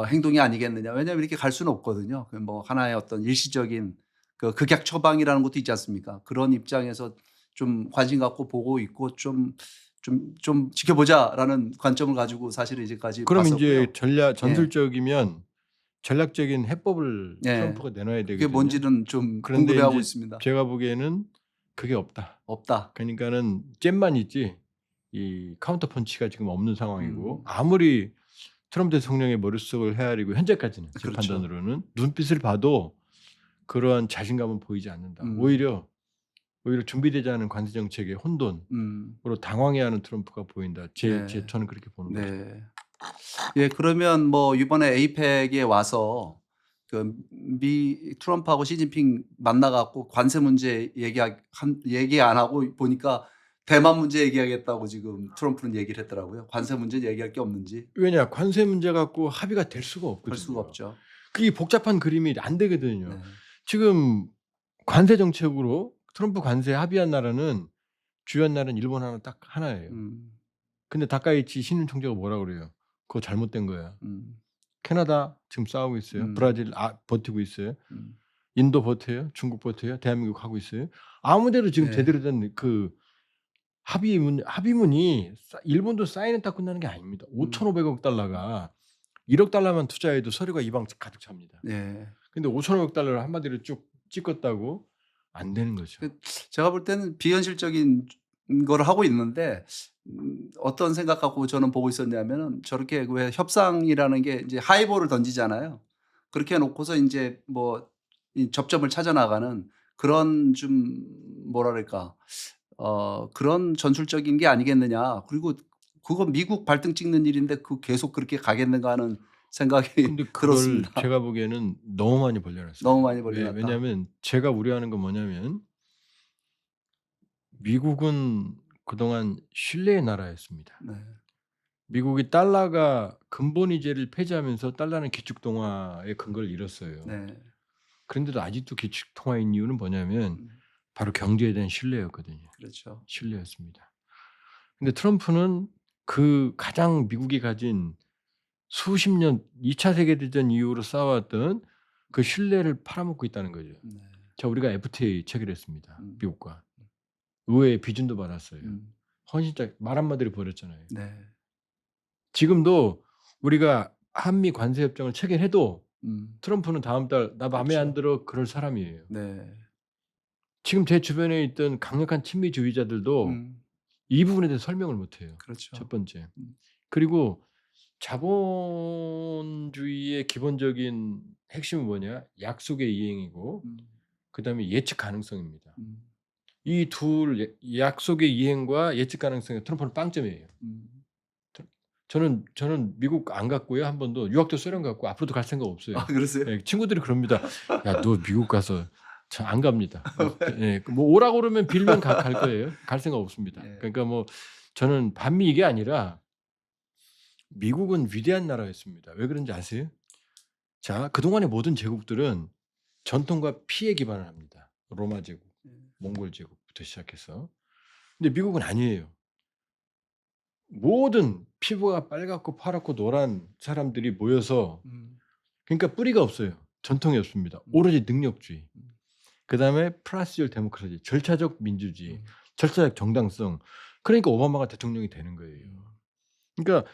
행동이 아니겠느냐. 왜냐하면 이렇게 갈 수는 없거든요. 그 뭐 하나의 어떤 일시적인 그 극약 처방이라는 것도 있지 않습니까? 그런 입장에서 좀 관심 갖고 보고 있고 좀 지켜보자라는 관점을 가지고 사실은 이제까지 그럼 봤었고요. 이제 전술적이면 전략적인 해법을 예. 트럼프가 내놔야 되거든요. 그게 뭔지는 좀 그런데 궁금해하고 이제 있습니다. 제가 보기에는 그게 없다. 없다. 그러니까는 잼만 있지 이 카운터 펀치가 지금 없는 상황이고 음. 아무리 트럼프 대통령의 머릿속을 헤아리고 현재까지는 제 그렇죠. 판단으로는 눈빛을 봐도 그러한 자신감은 보이지 않는다. 오히려 준비되지 않은 관세 정책의 혼돈으로 당황해하는 트럼프가 보인다. 네. 저는 그렇게 보는 거죠. 네. 예, 그러면 뭐 이번에 에이펙에 와서 그 트럼프하고 시진핑 만나갖고 관세 문제 얘기 안 하고 보니까 대만 문제 얘기하겠다고 지금 트럼프는 얘기를 했더라고요. 관세 문제 얘기할 게 없는지. 왜냐 관세 문제 갖고 합의가 될 수가 없거든요. 할 수가 없죠. 그게 복잡한 그림이 안 되거든요. 네. 지금 관세 정책으로 트럼프 관세 합의한 나라는 주요한 나라는 일본 딱 하나예요. 근데 다카이치 신임 총재가 뭐라 그래요? 그거 잘못된 거야. 캐나다 지금 싸우고 있어요. 브라질 버티고 있어요. 인도 버텨요. 중국 버텨요. 대한민국 하고 있어요. 아무데도 지금 네. 제대로 된 그 합의문이 일본도 사인은 딱 끝나는 게 아닙니다. 5,500억 달러가 1억 달러만 투자해도 서류가 이 방 가득 찹니다. 네. 근데 5,500억 달러를 한마디로 쭉 찍었다고 안 되는 거죠. 제가 볼 때는 비현실적인 걸 하고 있는데 어떤 생각하고 저는 보고 있었냐면은 저렇게 왜 협상이라는 게 이제 하이볼을 던지잖아요. 그렇게 해놓고서 이제 뭐 이 접점을 찾아 나가는 그런 좀 뭐랄까 그런 전술적인 게 아니겠느냐. 그리고 그거 미국 발등 찍는 일인데 그 계속 그렇게 가겠는가 하는 생각이 근데 그걸 들었습니다. 제가 보기에는 너무 많이 벌려놨어요. 너무 많이 벌려놨다. 왜냐하면 제가 우려하는 건 뭐냐면 미국은 그동안 신뢰의 나라였습니다. 네. 미국이 달러가 근본이제를 폐지하면서 달러는 기축통화의 근거를 잃었어요. 네. 그런데도 아직도 기축통화인 이유는 뭐냐면 바로 경제에 대한 신뢰였거든요. 그렇죠. 신뢰였습니다. 근데 트럼프는 그 가장 미국이 가진 수십 년 2차 세계대전 이후로 쌓아왔던 그 신뢰를 팔아먹고 있다는 거죠. 네. 자, 우리가 FTA 체결했습니다. 미국과. 의회의 비준도 받았어요. 헌신짝 말 한마디로 버렸잖아요. 네. 지금도 우리가 한미 관세 협정을 체결해도 트럼프는 다음 달 나 마음에 안 들어 그럴 사람이에요. 네. 지금 제 주변에 있던 강력한 친미주의자들도 이 부분에 대해서 설명을 못 해요. 그렇죠. 첫 번째. 그리고 자본주의의 기본적인 핵심은 뭐냐? 약속의 이행이고 그다음에 예측 가능성입니다. 이 둘 약속의 이행과 예측 가능성이 트럼프는 빵점이에요. 저는 미국 안 갔고요. 한 번도 유학도 소련 갔고 앞으로도 갈 생각 없어요. 아, 그러세요? 예, 친구들이 그럽니다. 야, 너 미국 가서 저 안 갑니다. 예, 뭐 오라고 그러면 빌면 갈 거예요. 갈 생각 없습니다. 예. 그러니까 뭐 저는 반미 이게 아니라 미국은 위대한 나라였습니다. 왜 그런지 아세요? 자, 그동안의 모든 제국들은 전통과 피에 기반을 합니다. 로마 제국, 몽골 제국부터 시작해서. 근데 미국은 아니에요. 모든 피부가 빨갛고 파랗고 노란 사람들이 모여서 그러니까 뿌리가 없어요. 전통이 없습니다. 오로지 능력주의. 그다음에 프라시얼 데모크라시, 절차적 민주주의, 절차적 정당성. 그러니까 오바마가 대통령이 되는 거예요. 그러니까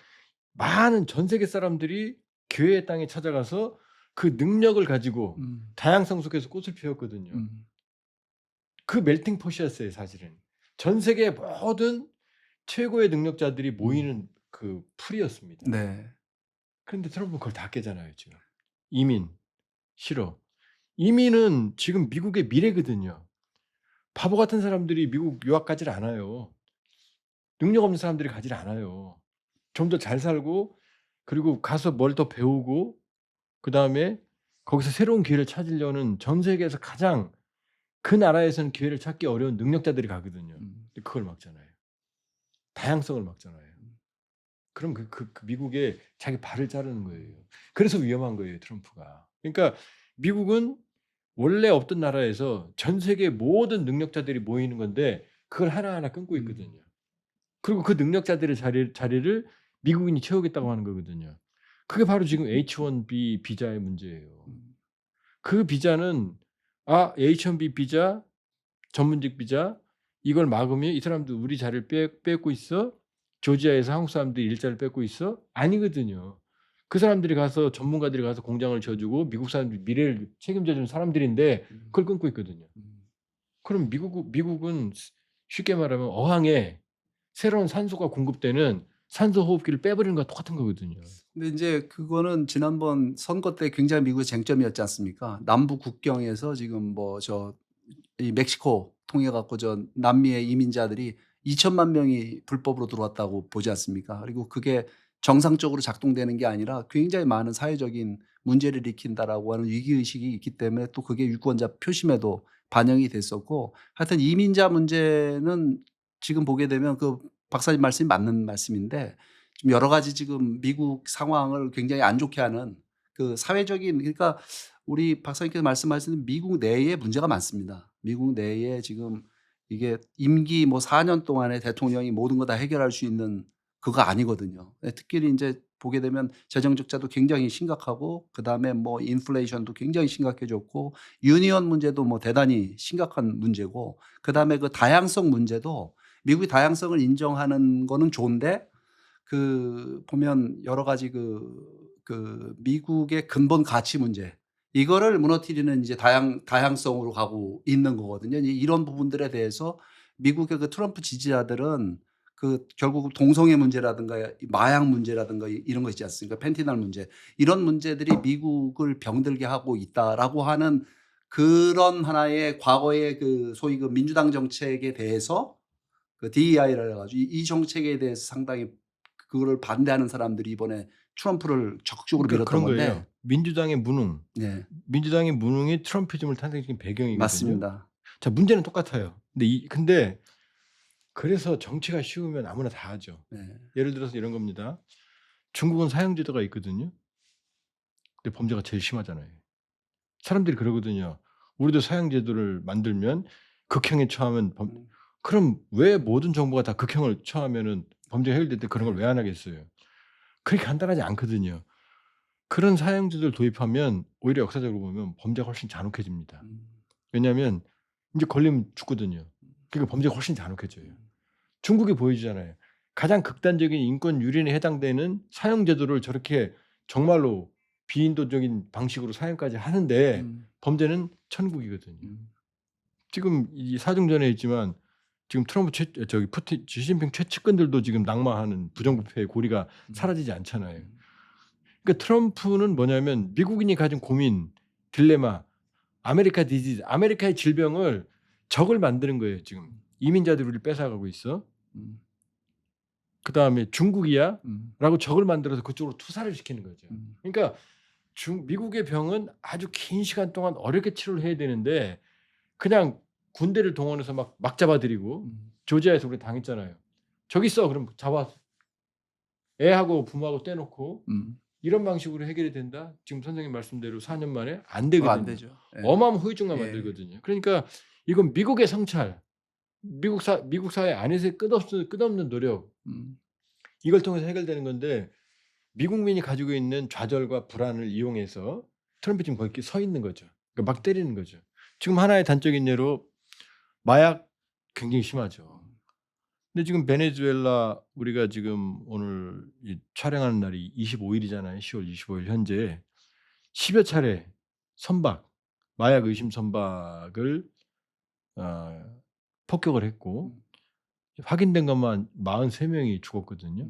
많은 전 세계 사람들이 교회의 땅에 찾아가서 그 능력을 가지고 다양성 속에서 꽃을 피웠거든요. 그 멜팅 폿이었어요, 사실은. 전 세계 모든 최고의 능력자들이 모이는 그 풀이었습니다. 네. 그런데 트럼프는 그걸 다 깨잖아요, 지금. 이민 싫어. 이민은 지금 미국의 미래거든요. 바보 같은 사람들이 미국 유학 가질 않아요. 능력 없는 사람들이 가질 않아요. 좀 더 잘 살고 그리고 가서 뭘 더 배우고 그다음에 거기서 새로운 기회를 찾으려는 전 세계에서 가장 그 나라에서는 기회를 찾기 어려운 능력자들이 가거든요. 근데 그걸 막잖아요. 다양성을 막잖아요. 그럼 그 미국에 자기 발을 자르는 거예요. 그래서 위험한 거예요, 트럼프가. 그러니까 미국은 원래 없던 나라에서 전 세계 모든 능력자들이 모이는 건데 그걸 하나하나 끊고 있거든요. 그리고 그 능력자들의 자리를 미국인이 채우겠다고 하는 거거든요. 그게 바로 지금 H-1B 비자의 문제예요. 그 비자는 H-1B 비자, 전문직 비자 이걸 막으면 이 사람들 우리 자리를 뺏고 있어? 조지아에서 한국 사람들이 일자리를 뺏고 있어? 아니거든요. 그 사람들이 가서 전문가들이 가서 공장을 지어주고 미국 사람들 미래를 책임져주는 사람들인데 그걸 끊고 있거든요. 그럼 미국은 쉽게 말하면 어항에 새로운 산소가 공급되는 산소 호흡기를 빼버리는 거와 똑같은 거거든요. 근데 이제 그거는 지난번 선거 때 굉장히 미국의 쟁점이었지 않습니까? 남부 국경에서 지금 뭐 이 멕시코 통해 갖고 저 남미의 이민자들이 2천만 명이 불법으로 들어왔다고 보지 않습니까? 그리고 그게 정상적으로 작동되는 게 아니라 굉장히 많은 사회적인 문제를 일으킨다라고 하는 위기의식이 있기 때문에 또 그게 유권자 표심에도 반영이 됐었고 하여튼 이민자 문제는 지금 보게 되면 그 박사님 말씀이 맞는 말씀인데 좀 여러 가지 지금 미국 상황을 굉장히 안 좋게 하는 그 사회적인 그러니까 우리 박사님께서 말씀하시는 미국 내에 문제가 많습니다. 미국 내에 지금 이게 임기 뭐 4년 동안에 대통령이 모든 거 다 해결할 수 있는 그거 아니거든요. 특히 이제 보게 되면 재정 적자도 굉장히 심각하고 그다음에 뭐 인플레이션도 굉장히 심각해졌고 유니언 문제도 뭐 대단히 심각한 문제고 그다음에 그 다양성 문제도 미국이 다양성을 인정하는 거는 좋은데 그 보면 여러 가지 그 미국의 근본 가치 문제 이거를 무너뜨리는 이제 다양성으로 가고 있는 거거든요. 이런 부분들에 대해서 미국의 그 트럼프 지지자들은 그 결국 동성애 문제라든가 마약 문제라든가 이런 거 있지 않습니까? 펜티날 문제 이런 문제들이 미국을 병들게 하고 있다라고 하는 그런 하나의 과거의 그 소위 그 민주당 정책에 대해서 그 DEI를 해가지고 이 정책에 대해서 상당히 그거를 반대하는 사람들이 이번에 트럼프를 적극적으로 그러니까 밀었던 그런 건데 거예요. 민주당의 무능. 네. 민주당의 무능이 트럼피즘을 탄생시킨 배경이거든요. 맞습니다. 자, 문제는 똑같아요. 근데 그래서 정치가 쉬우면 아무나 다 하죠. 네. 예를 들어서 이런 겁니다. 중국은 사형제도가 있거든요. 근데 범죄가 제일 심하잖아요. 사람들이 그러거든요. 우리도 사형제도를 만들면 극형에 처하면 그럼 왜 모든 정부가 다 극형을 처하면은 범죄가 해결될 때 그런 걸 왜 안 하겠어요? 그렇게 간단하지 않거든요. 그런 사형제도를 도입하면 오히려 역사적으로 보면 범죄가 훨씬 잔혹해집니다. 왜냐하면 이제 걸리면 죽거든요. 그러니까 범죄가 훨씬 잔혹해져요. 중국이 보여주잖아요. 가장 극단적인 인권 유린에 해당되는 사형제도를 저렇게 정말로 비인도적인 방식으로 사형까지 하는데 범죄는 천국이거든요. 지금 이 사중전에 있지만 지금 트럼프 시진핑 최측근들도 지금 낙마하는 부정부패의 고리가 사라지지 않잖아요. 그러니까 트럼프는 뭐냐면 미국인이 가진 고민, 딜레마, 아메리카 디지즈, 아메리카의 질병을 적을 만드는 거예요. 지금 이민자들이 우리를 뺏어가고 있어. 그다음에 중국이야 라고 적을 만들어서 그쪽으로 투사를 시키는 거죠. 그러니까 미국의 병은 아주 긴 시간 동안 어렵게 치료를 해야 되는데 그냥 군대를 동원해서 막 잡아들이고 조지아에서 우리 당했잖아요. 저기 있어 그럼 잡아 애하고 부모하고 떼놓고 이런 방식으로 해결이 된다. 지금 선생님 말씀대로 4년 만에 안 되거든요. 안 되죠. 예. 어마어마한 후유증만 예. 만들거든요. 그러니까 이건 미국의 성찰, 미국 사회 안에서의 끝없는 노력. 이걸 통해서 해결되는 건데 미국민이 가지고 있는 좌절과 불안을 이용해서 트럼프 지금 거기 서 있는 거죠. 그러니까 막 때리는 거죠. 지금 하나의 단적인 예로 마약 굉장히 심하죠. 근데 지금 베네수엘라 우리가 지금 오늘 이 촬영하는 날이 25일이잖아요. 10월 25일 현재 10여 차례 선박, 마약 의심 선박을 폭격을 했고 확인된 것만 43명이 죽었거든요.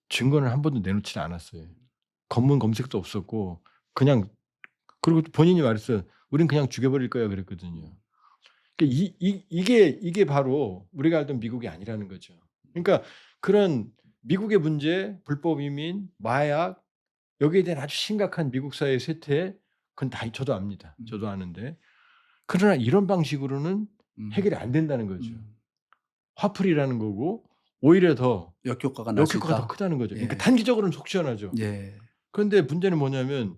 증거는 한 번도 내놓지 않았어요. 검문 검색도 없었고 그냥 그리고 본인이 말했어요. 우린 그냥 죽여버릴 거야 그랬거든요. 그러니까 이게 바로 우리가 알던 미국이 아니라는 거죠. 그러니까 그런 미국의 문제, 불법 이민, 마약 여기에 대한 아주 심각한 미국 사회의 쇠퇴 그건 다 저도 압니다. 저도 아는데 그러나 이런 방식으로는 해결이 안 된다는 거죠. 화풀이라는 거고 오히려 더 역효과가 날 수 역효과가 더 있다. 크다는 거죠. 그러니까 예. 단기적으로는 속 시원하죠. 예. 그런데 문제는 뭐냐면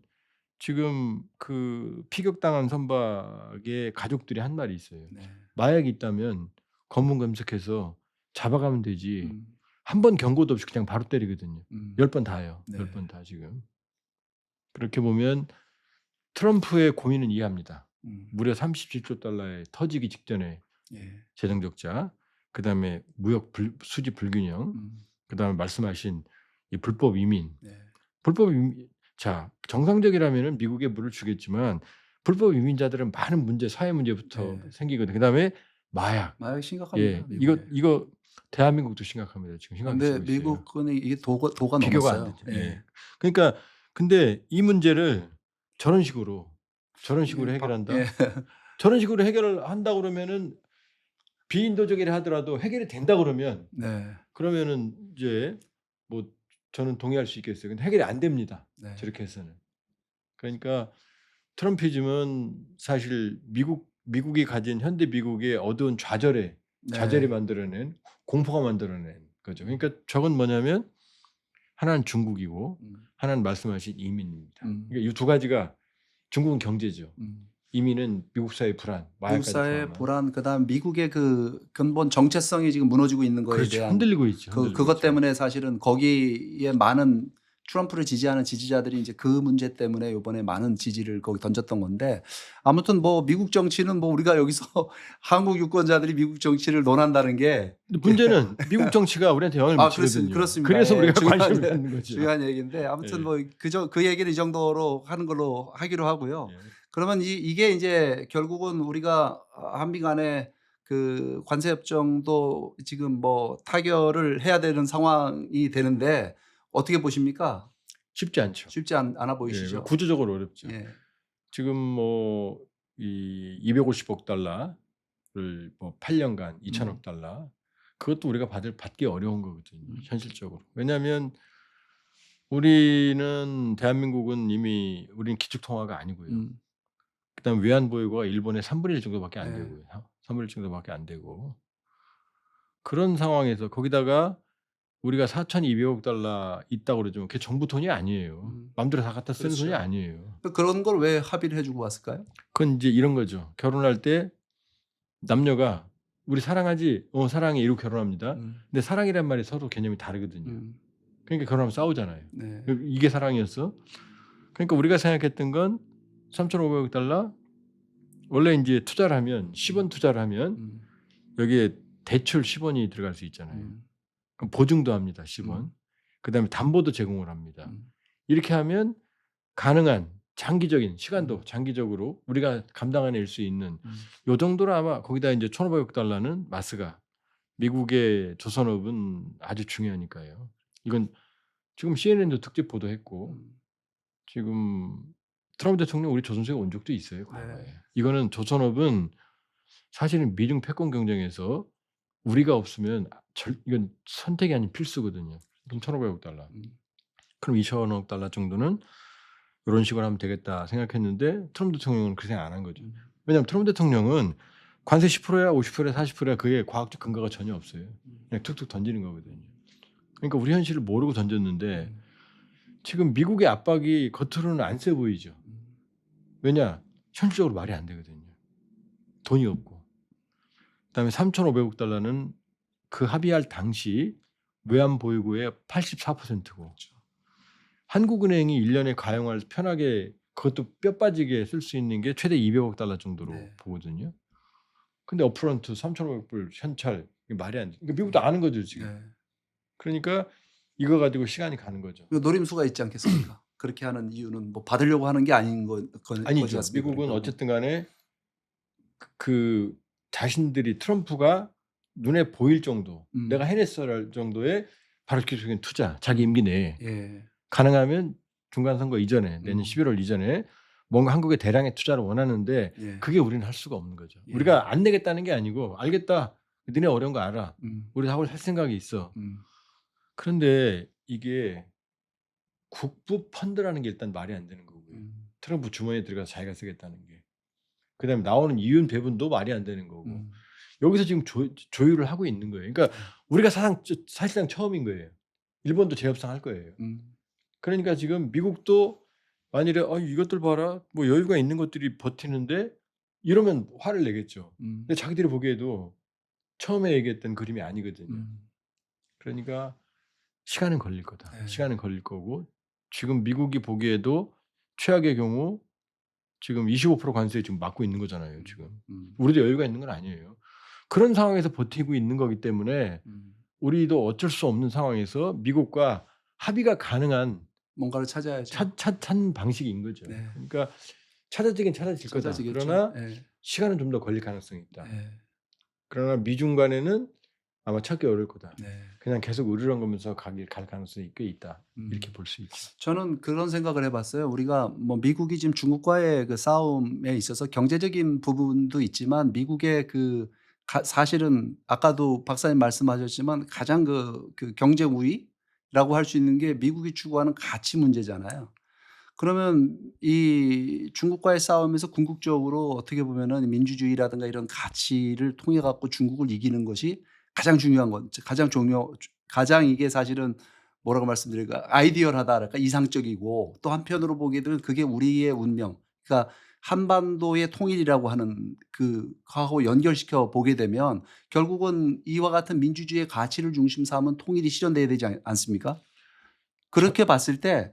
지금 그 피격당한 선박의 가족들이 한 말이 있어요. 네. 마약이 있다면 검문 검색해서 잡아가면 되지. 음. 한 번 경고도 없이 그냥 바로 때리거든요. 10번 다요. 네. 10번 다 지금. 그렇게 보면 트럼프의 고민은 이해합니다. 무려 37조 달러에 터지기 직전에 예. 재정 적자, 그다음에 무역 수지 불균형, 그다음에 말씀하신 이 불법 이민. 네. 불법 이민 자, 정상적이라면은 미국에 물을 주겠지만 불법 이민자들은 많은 문제, 사회 문제부터 네. 생기거든요. 그다음에 마약. 마약 심각합니다. 예. 미국에. 이거 대한민국도 심각합니다. 지금 근데 심각해지고 있어요. 미국은 이게 도가 비교가 안 넘었어요. 되죠. 예. 그러니까 근데 이 문제를 저런 식으로 해결한다. 예. 저런 식으로 해결을 한다 그러면은 비인도적이라 하더라도 해결이 된다 그러면 네. 그러면은 이제 뭐 저는 동의할 수 있겠어요. 근데 해결이 안 됩니다. 네. 저렇게 해서는. 그러니까 트럼피즘은 사실 미국이 가진 현대 미국의 어두운 좌절이 네. 만들어낸 공포가 만들어낸 거죠. 그러니까 저건 뭐냐면 하나는 중국이고 하나는 말씀하신 이민입니다. 그러니까 이 두 가지가 중국은 경제죠. 이민은 미국 사회 불안, 미국 마약까지 사회 포함한. 불안 그다음 미국의 그 근본 정체성이 지금 무너지고 있는 거에 그렇죠. 대한 흔들리고 있죠. 그것 때문에 사실은 거기에 많은 트럼프를 지지하는 지지자들이 이제 그 문제 때문에 이번에 많은 지지를 거기 던졌던 건데 아무튼 뭐 미국 정치는 뭐 우리가 여기서 한국 유권자들이 미국 정치를 논한다는 게 근데 문제는 미국 정치가 우리한테 영향을 미치거든요. 그렇습니다. 그래서 예, 우리가 중요한 관심을 갖는 거죠. 중요한 얘기인데 아무튼 예. 뭐 그 얘기는 이 정도로 하는 걸로 하기로 하고요. 예. 그러면 이게 이제 결국은 우리가 한미 간에 그 관세 협정도 지금 뭐 타결을 해야 되는 상황이 되는데 어떻게 보십니까? 쉽지 않죠. 쉽지 않아 예, 보이시죠? 구조적으로 어렵죠. 예. 지금 뭐 이 250억 달러를 뭐 8년간 2천억 달러 그것도 우리가 받기 어려운 거거든요. 현실적으로. 왜냐하면 우리는 대한민국은 이미 우리는 기축통화가 아니고요. 그다음 외환보유고가 일본의 3분의 1 정도밖에 안 네. 되고요. 3분의 1 정도밖에 안 되고 그런 상황에서 거기다가 우리가 4,200억 달러 있다고 그러지만 그게 정부 돈이 아니에요. 마음대로 다 갖다 쓰는 돈이 그렇죠. 아니에요. 그런 걸 왜 합의를 해주고 왔을까요? 그건 이제 이런 거죠. 결혼할 때 남녀가 "우리 사랑하지?" "어 사랑해." 이러고 결혼합니다. 근데 사랑이란 말이 서로 개념이 다르거든요. 그러니까 결혼하면 싸우잖아요. 네. 이게 사랑이었어? 그러니까 우리가 생각했던 건 3,500억 달러 원래 인제 투자를 하면 10원 투자를 하면 여기에 대출 10원이 들어갈 수 있잖아요. 그럼 보증도 합니다. 10원. 그다음에 담보도 제공을 합니다. 이렇게 하면 가능한 장기적인 시간도 장기적으로 우리가 감당해낼 수 있는 요 정도로 아마 거기다 이제 1,500억 달러는 마스가 미국의 조선업은 아주 중요하니까요. 이건 지금 CNN도 특집 보도했고 지금 트럼프 대통령 우리 조선소에 온 적도 있어요. 과거에. 네. 이거는 조선업은 사실은 미중 패권 경쟁에서 우리가 없으면 이건 선택이 아닌 필수거든요. 그럼 1,500억 달러. 그럼 2,000억 달러 정도는 이런 식으로 하면 되겠다 생각했는데 트럼프 대통령은 그 생각 안 한 거죠. 왜냐하면 트럼프 대통령은 관세 10%야 50%야 40%야 그게 과학적 근거가 전혀 없어요. 그냥 툭툭 던지는 거거든요. 그러니까 우리 현실을 모르고 던졌는데 지금 미국의 압박이 겉으로는 안 세 보이죠. 왜냐? 현실적으로 말이 안 되거든요. 돈이 없고. 그다음에 3,500억 달러는 그 합의할 당시 외환 보유고의 84%고 그렇죠. 한국은행이 1년에 가용할 편하게 그것도 뼈 빠지게 쓸 수 있는 게 최대 200억 달러 정도로 네. 보거든요. 근데 업프런트 3,500불 현찰 이게 말이 안 돼. 그러니까 미국도 아는 거죠 지금. 네. 그러니까 이거 가지고 시간이 가는 거죠. 그 노림수가 있지 않겠습니까? 그렇게 하는 이유는 뭐 받으려고 하는 게 아닌 거지 아니죠. 않습니까? 미국은 그러니까. 어쨌든 간에 그 자신들이 트럼프가 눈에 보일 정도, 내가 해냈어할 정도의 바로 기술적인 투자, 자기 임기 내에 예. 가능하면 중간 선거 이전에 내년 11월 이전에 뭔가 한국에 대량의 투자를 원하는데 예. 그게 우리는 할 수가 없는 거죠. 예. 우리가 안 내겠다는 게 아니고 알겠다. 니네 어려운 거 알아. 우리 하고 할 생각이 있어. 그런데 이게 국부 펀드라는 게 일단 말이 안 되는 거고요. 트럼프 주머니에 들어가서 자기가 쓰겠다는 게. 그다음에 나오는 이윤 배분도 말이 안 되는 거고. 여기서 지금 조율을 하고 있는 거예요. 그러니까 우리가 사실상 처음인 거예요. 일본도 재협상할 거예요. 그러니까 지금 미국도 만일에 이것들 봐라 뭐 여유가 있는 것들이 버티는데 이러면 화를 내겠죠. 근데 자기들이 보기에도 처음에 얘기했던 그림이 아니거든요. 그러니까 시간은 걸릴 거다. 네. 시간은 걸릴 거고 지금 미국이 보기에도 최악의 경우 지금 25% 관세에 지금 맞고 있는 거잖아요. 지금 우리도 여유가 있는 건 아니에요. 그런 상황에서 버티고 있는 거기 때문에 우리도 어쩔 수 없는 상황에서 미국과 합의가 가능한 뭔가를 찾아야죠. 찾는 방식인 거죠. 네. 그러니까 찾아지긴 찾아질 거다. 찾아지겠죠. 그러나 예. 시간은 좀 더 걸릴 가능성이 있다. 예. 그러나 미중 간에는 아마 찾기 어려울 거다. 네. 그냥 계속 으르렁거면서 갈 가능성이 꽤 있다. 이렇게 볼 수 있죠. 저는 그런 생각을 해봤어요. 우리가 뭐 미국이 지금 중국과의 그 싸움에 있어서 경제적인 부분도 있지만 미국의 그 사실은 아까도 박사님 말씀하셨지만 가장 그 경제 우위라고 할 수 있는 게 미국이 추구하는 가치 문제잖아요. 그러면 이 중국과의 싸움에서 궁극적으로 어떻게 보면은 민주주의라든가 이런 가치를 통해 갖고 중국을 이기는 것이 가장 중요한 건 가장 이게 사실은 뭐라고 말씀드릴까 아이디얼하다랄까 이상적이고 또 한편으로 보게 되면 그게 우리의 운명 그러니까 한반도의 통일이라고 하는 그하고 연결시켜 보게 되면 결국은 이와 같은 민주주의의 가치를 중심 삼은 통일이 실현돼야 되지 않습니까? 그렇게 봤을 때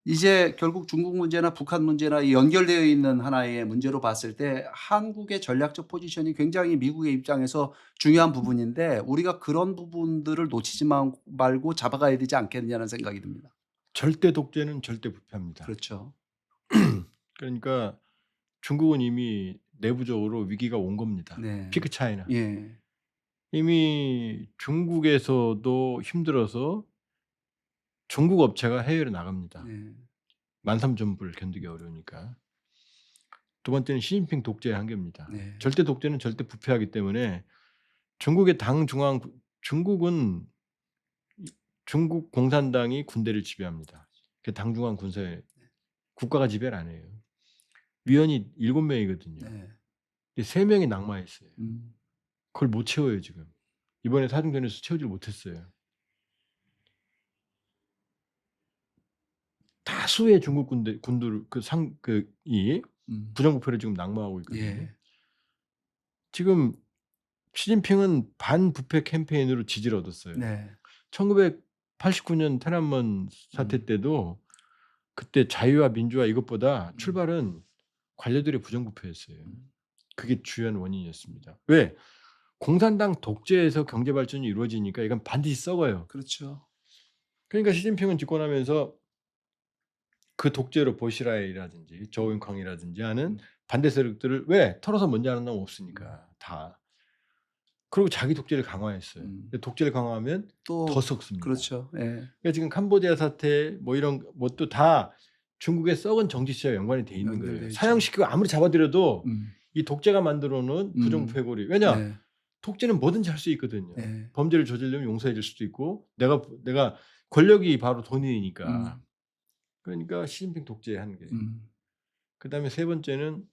이제 결국 중국 문제나 북한 문제나 연결되어 있는 하나의 문제로 봤을 때 한국의 전략적 포지션이 굉장히 미국의 입장에서 중요한 부분인데 우리가 그런 부분들을 놓치지 말고 잡아가야 되지 않겠느냐는 생각이 듭니다. 절대 독재는 절대 부패합니다. 그렇죠. 그러니까 중국은 이미 내부적으로 위기가 온 겁니다. 네. 피크 차이나. 예. 이미 중국에서도 힘들어서 중국 업체가 해외로 나갑니다. 네. 13,000불 견디기 어려우니까. 두 번째는 시진핑 독재의 한계입니다. 네. 절대 독재는 절대 부패하기 때문에 중국의 중국은 중국 공산당이 군대를 지배합니다. 그 당중앙 군사에 국가가 지배를 안 해요. 위원이 7명이거든요. 네. 3명이 낙마했어요. 음. 그걸 못 채워요 지금. 이번에 사중전에서 채우질 못했어요. 다수의 중국 군들 이 부정부패를 지금 낙마하고 있거든요. 예. 지금 시진핑은 반부패 캠페인으로 지지를 얻었어요. 네. 1989년天安문 사태 때도 그때 자유와 민주화 이것보다 출발은 관료들의 부정부패였어요. 그게 주요한 원인이었습니다. 왜? 공산당 독재에서 경제 발전이 이루어지니까 이건 반드시 썩어요. 그렇죠. 그러니까 시진핑은 집권하면서 그 독재로 보시라이라든지 저우잉캉이라든지 하는 반대 세력들을 왜 털어서 먼저 하는 놈 없으니까 다. 그리고 자기 독재를 강화했어요. 근데 독재를 강화하면 또 더 썩습니다. 그렇죠. 예. 그러니까 지금 캄보디아 사태 뭐 이런 것도 다 중국의 썩은 정치 시와 연관이 돼 있는 연결돼 거예요. 있죠. 사형시키고 아무리 잡아들여도 이 독재가 만들어 놓은 부정부패고리. 왜냐? 네. 독재는 뭐든지 할 수 있거든요. 네. 범죄를 저지르면 용서해 줄 수도 있고 내가 권력이 바로 돈이니까. 그러니까 시진핑 독재의 한계. 그다음에 세 번째는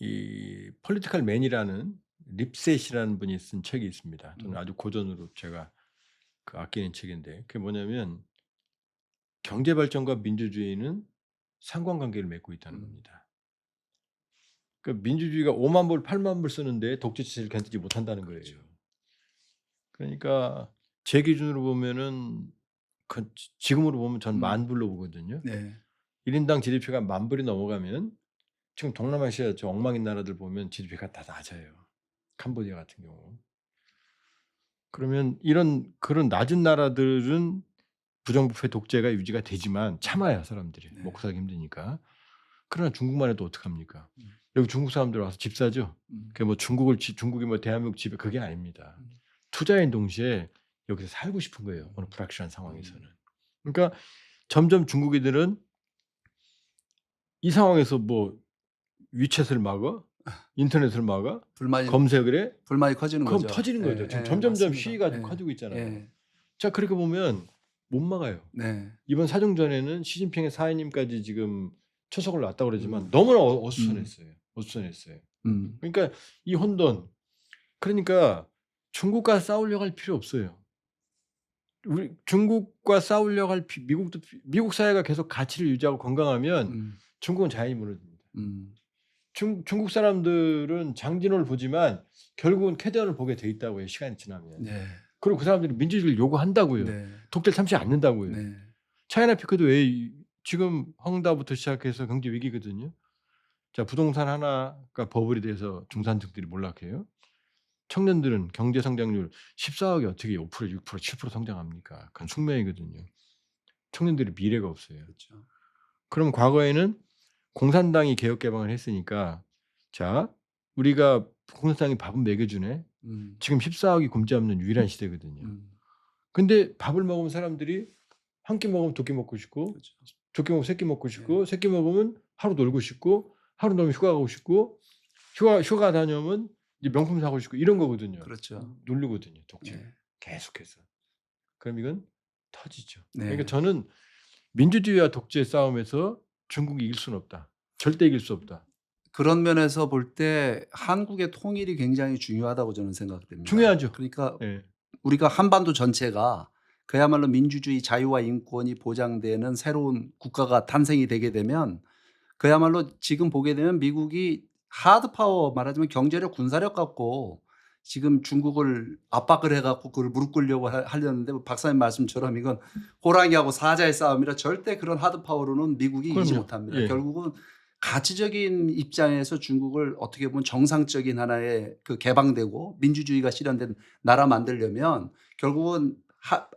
이 폴리티컬 맨이라는 립셋이라는 분이 쓴 책이 있습니다. 저는 아주 고전으로 제가 아끼는 책인데 그게 뭐냐면 경제 발전과 민주주의는 상관관계를 맺고 있다는 겁니다. 그러니까 민주주의가 5만 불, 8만 불 쓰는데 독재 체제를 견디지 못한다는 거예요. 그러니까 제 기준으로 보면은 지금으로 보면 전 음. 만불로 보거든요. 네. 1인당 GDP가 만불이 넘어가면 지금 동남아시아 저 엉망인 나라들 보면 GDP가 다 낮아요. 캄보디아 같은 경우. 그러면 그런 낮은 나라들은 부정부패 독재가 유지가 되지만 참아요 사람들이. 네. 먹고 살기 힘드니까. 그러나 중국만 해도 어떡합니까? 음. 여기 중국 사람들 와서 집 사죠. 그게 뭐 중국이 뭐 대한민국 집에 그게 아닙니다. 음. 투자인 동시에 여기서 살고 싶은 거예요. 어느 불확실한 상황에서는. 그러니까 점점 중국인들은 이 상황에서 뭐 위챗을 막아? 인터넷을 막아? 검색을 해? 불만이 커지는 그럼 거죠. 터지는 거죠. 예, 지금 예, 점점점 맞습니다. 시위가 예, 커지고 있잖아요. 예, 자 그렇게 보면 못 막아요. 네. 이번 사정전에는 시진핑의 사인님까지 지금 초석을 놨다고 그러지만 음. 너무나 어수선했어요. 어수선했어요. 그러니까 이 혼돈. 그러니까 중국과 싸우려고 할 필요 없어요. 우리 중국과 싸우려고 할 미국 사회가 계속 가치를 유지하고 건강하면 중국은 자연히 무너집니다. 중국 사람들은 장진호를 보지만 결국은 캐대언을 보게 돼 있다고요. 시간이 지나면. 네. 그리고 그 사람들이 민주주의를 요구한다고요. 네. 독재를 참지 않는다고요. 네. 차이나 피크도 지금 헝다부터 시작해서 경제 위기거든요. 자 부동산 하나가 버블이 돼서 중산층들이 몰락해요. 청년들은 경제 성장률 14억이 어떻게 5%, 6%, 7% 성장합니까? 그건 숙명이거든요. 청년들이 미래가 없어요. 그렇죠. 그럼 과거에는 공산당이 개혁 개방을 했으니까 자 우리가 공산당이 밥은 먹여주네. 지금 14억이 굶지 않는 유일한 시대거든요. 근데 밥을 먹으면 사람들이 한 끼 먹으면 두 끼 먹고 싶고 그렇죠. 두 끼 먹으면 세 끼 먹고 싶고 세 끼 먹으면 하루 놀고 싶고 하루 놀면 휴가 가고 싶고 휴가 다녀오면 이제 명품 사고 싶고 이런 거거든요. 그렇죠. 누르거든요. 독재 네. 계속해서. 그럼 이건 터지죠. 네. 그러니까 저는 민주주의와 독재 싸움에서 중국이 이길 수는 없다. 절대 이길 수 없다. 그런 면에서 볼 때 한국의 통일이 굉장히 중요하다고 저는 생각됩니다. 중요하죠. 그러니까 예. 우리가 한반도 전체가 그야말로 민주주의, 자유와 인권이 보장되는 새로운 국가가 탄생이 되게 되면 그야말로 지금 보게 되면 미국이 하드 파워 말하자면 경제력, 군사력 갖고 지금 중국을 압박을 해 갖고 그걸 무릎 꿇려고 하려는데 박사님 말씀처럼 이건 호랑이하고 사자의 싸움이라 절대 그런 하드 파워로는 미국이 이기지 그럼요. 못합니다. 예. 결국은 가치적인 입장에서 중국을 어떻게 보면 정상적인 하나의 그 개방되고 민주주의가 실현된 나라 만들려면 결국은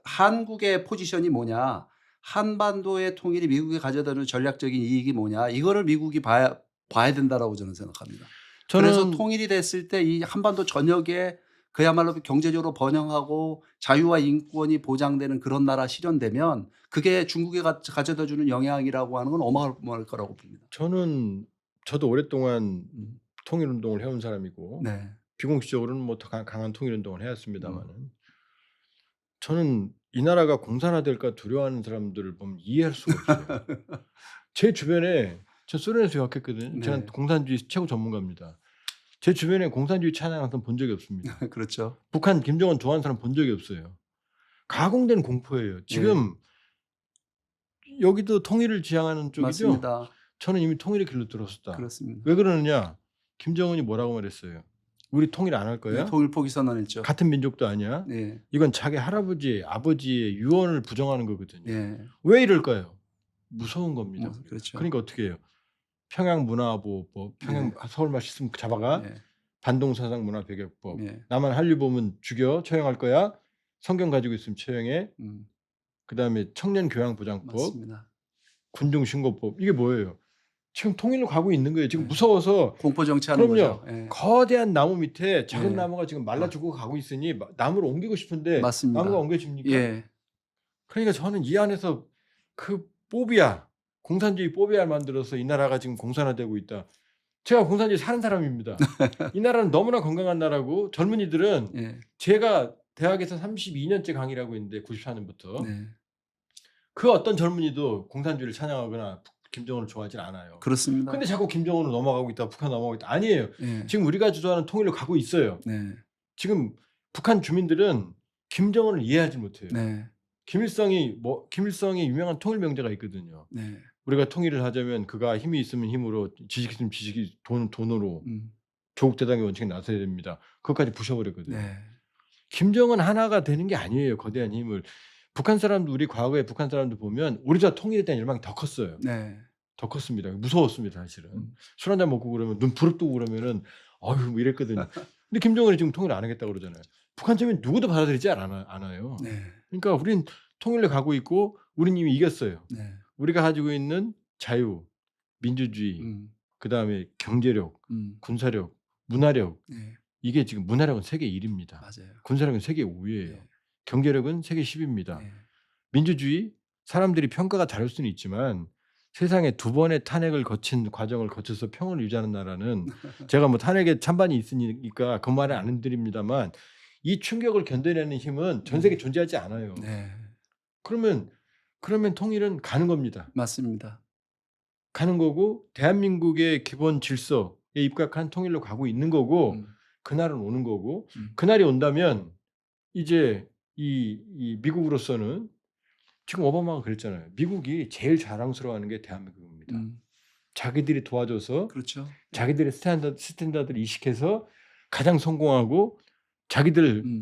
한국의 포지션이 뭐냐, 한반도의 통일이 미국이 가져다주는 전략적인 이익이 뭐냐, 이거를 미국이 봐야 된다라고 저는 생각합니다. 그래서 통일이 됐을 때 이 한반도 전역에 그야말로 경제적으로 번영하고 자유와 인권이 보장되는 그런 나라 실현되면 그게 중국에 가져다 주는 영향이라고 하는 건 어마어마할 거라고 봅니다. 저도 오랫동안 통일 운동을 해온 사람이고 네. 비공식적으로는 뭐 더 강한 통일 운동을 해왔습니다만은 저는 이 나라가 공산화될까 두려워하는 사람들을 보면 이해할 수가 없어요. 제 주변에 저 소련에서 유학했거든요. 네. 제가 공산주의 최고 전문가입니다. 제 주변에 공산주의 찬양하는 사람 본 적이 없습니다. 그렇죠. 북한 김정은 좋아하는 사람 본 적이 없어요. 가공된 공포예요. 지금 여기도 통일을 지향하는 쪽이죠. 맞습니다. 저는 이미 통일의 길로 들었었다. 그렇습니다. 왜 그러느냐? 김정은이 뭐라고 말했어요? 우리 통일 안 할 거야? 네, 통일 포기 선언했죠. 같은 민족도 아니야. 네. 이건 자기 할아버지, 아버지의 유언을 부정하는 거거든요. 네. 왜 이럴까요? 무서운 겁니다. 그렇죠. 그러니까 어떻게 해요? 평양 문화보호법, 평양 서울말 시스템 잡아가, 네. 반동사상 문화배격법, 네. 나만 한류 보면 죽여, 처형할 거야. 성경 가지고 있으면 처형해. 그다음에 청년 교양보장법, 맞습니다. 군중신고법 이게 뭐예요? 지금 통일로 가고 있는 거예요. 지금 무서워서 공포 정치하는 그럼요. 거죠. 네. 거대한 나무 밑에 작은 네. 나무가 지금 말라 죽고 가고 있으니 나무를 옮기고 싶은데 맞습니다. 나무가 옮겨집니까? 예. 그러니까 저는 이 안에서 그 포비아, 공산주의 포비아를 만들어서 이 나라가 지금 공산화되고 있다. 제가 공산주의 사는 사람입니다. 이 나라는 너무나 건강한 나라고 젊은이들은 예. 제가 대학에서 32년째 강의를 하고 있는데 94년부터 네. 그 어떤 젊은이도 공산주의를 찬양하거나 김정은을 좋아하지 않아요. 그렇습니다. 근데 자꾸 김정은으로 넘어가고 있다, 북한 넘어가고 있다. 아니에요. 예. 지금 우리가 주도하는 통일로 가고 있어요. 네. 지금 북한 주민들은 김정은을 이해하지 못해요. 네. 김일성이 유명한 통일 명제가 있거든요. 네. 우리가 통일을 하자면 그가 힘이 있으면 힘으로, 지식이 있으면 지식이, 돈으로 조국 대당의 원칙에 나서야 됩니다. 그것까지 부셔버렸거든요. 네. 김정은 하나가 되는 게 아니에요. 거대한 힘을. 북한 사람도 우리 과거에 북한 사람들 보면 우리보다 통일에 대한 열망이 더 컸어요. 네. 더 컸습니다. 무서웠습니다, 사실은. 음. 술 한잔 먹고 그러면 눈 부릅뜨고 그러면은 어휴 뭐 이랬거든요. 근데 김정은이 지금 통일 안 하겠다고 그러잖아요. 북한 쪽은 누구도 받아들이지 않아요. 네. 그러니까 우린 통일을 가고 있고 우린 이미 이겼어요. 네. 우리가 가지고 있는 자유, 민주주의, 그다음에 경제력, 군사력, 문화력 네. 이게 지금 문화력은 세계 1위입니다. 맞아요. 군사력은 세계 5위예요. 네. 경제력은 세계 10위입니다. 네. 민주주의 사람들이 평가가 다를 수는 있지만 세상에 2번의 탄핵을 거친 과정을 거쳐서 평을 유지하는 나라는 제가 뭐 탄핵에 찬반이 있으니까 그 말은 안 드립니다만 이 충격을 견뎌내는 힘은 전 세계에 존재하지 않아요. 네. 그러면 통일은 가는 겁니다. 맞습니다. 가는 거고 대한민국의 기본 질서에 입각한 통일로 가고 있는 거고 그날은 오는 거고 그날이 온다면 이제 이 미국으로서는 지금 오바마가 그랬잖아요. 미국이 제일 자랑스러워하는 게 대한민국입니다. 자기들이 도와줘서 그렇죠. 자기들의 스탠다드를 이식해서 가장 성공하고 자기들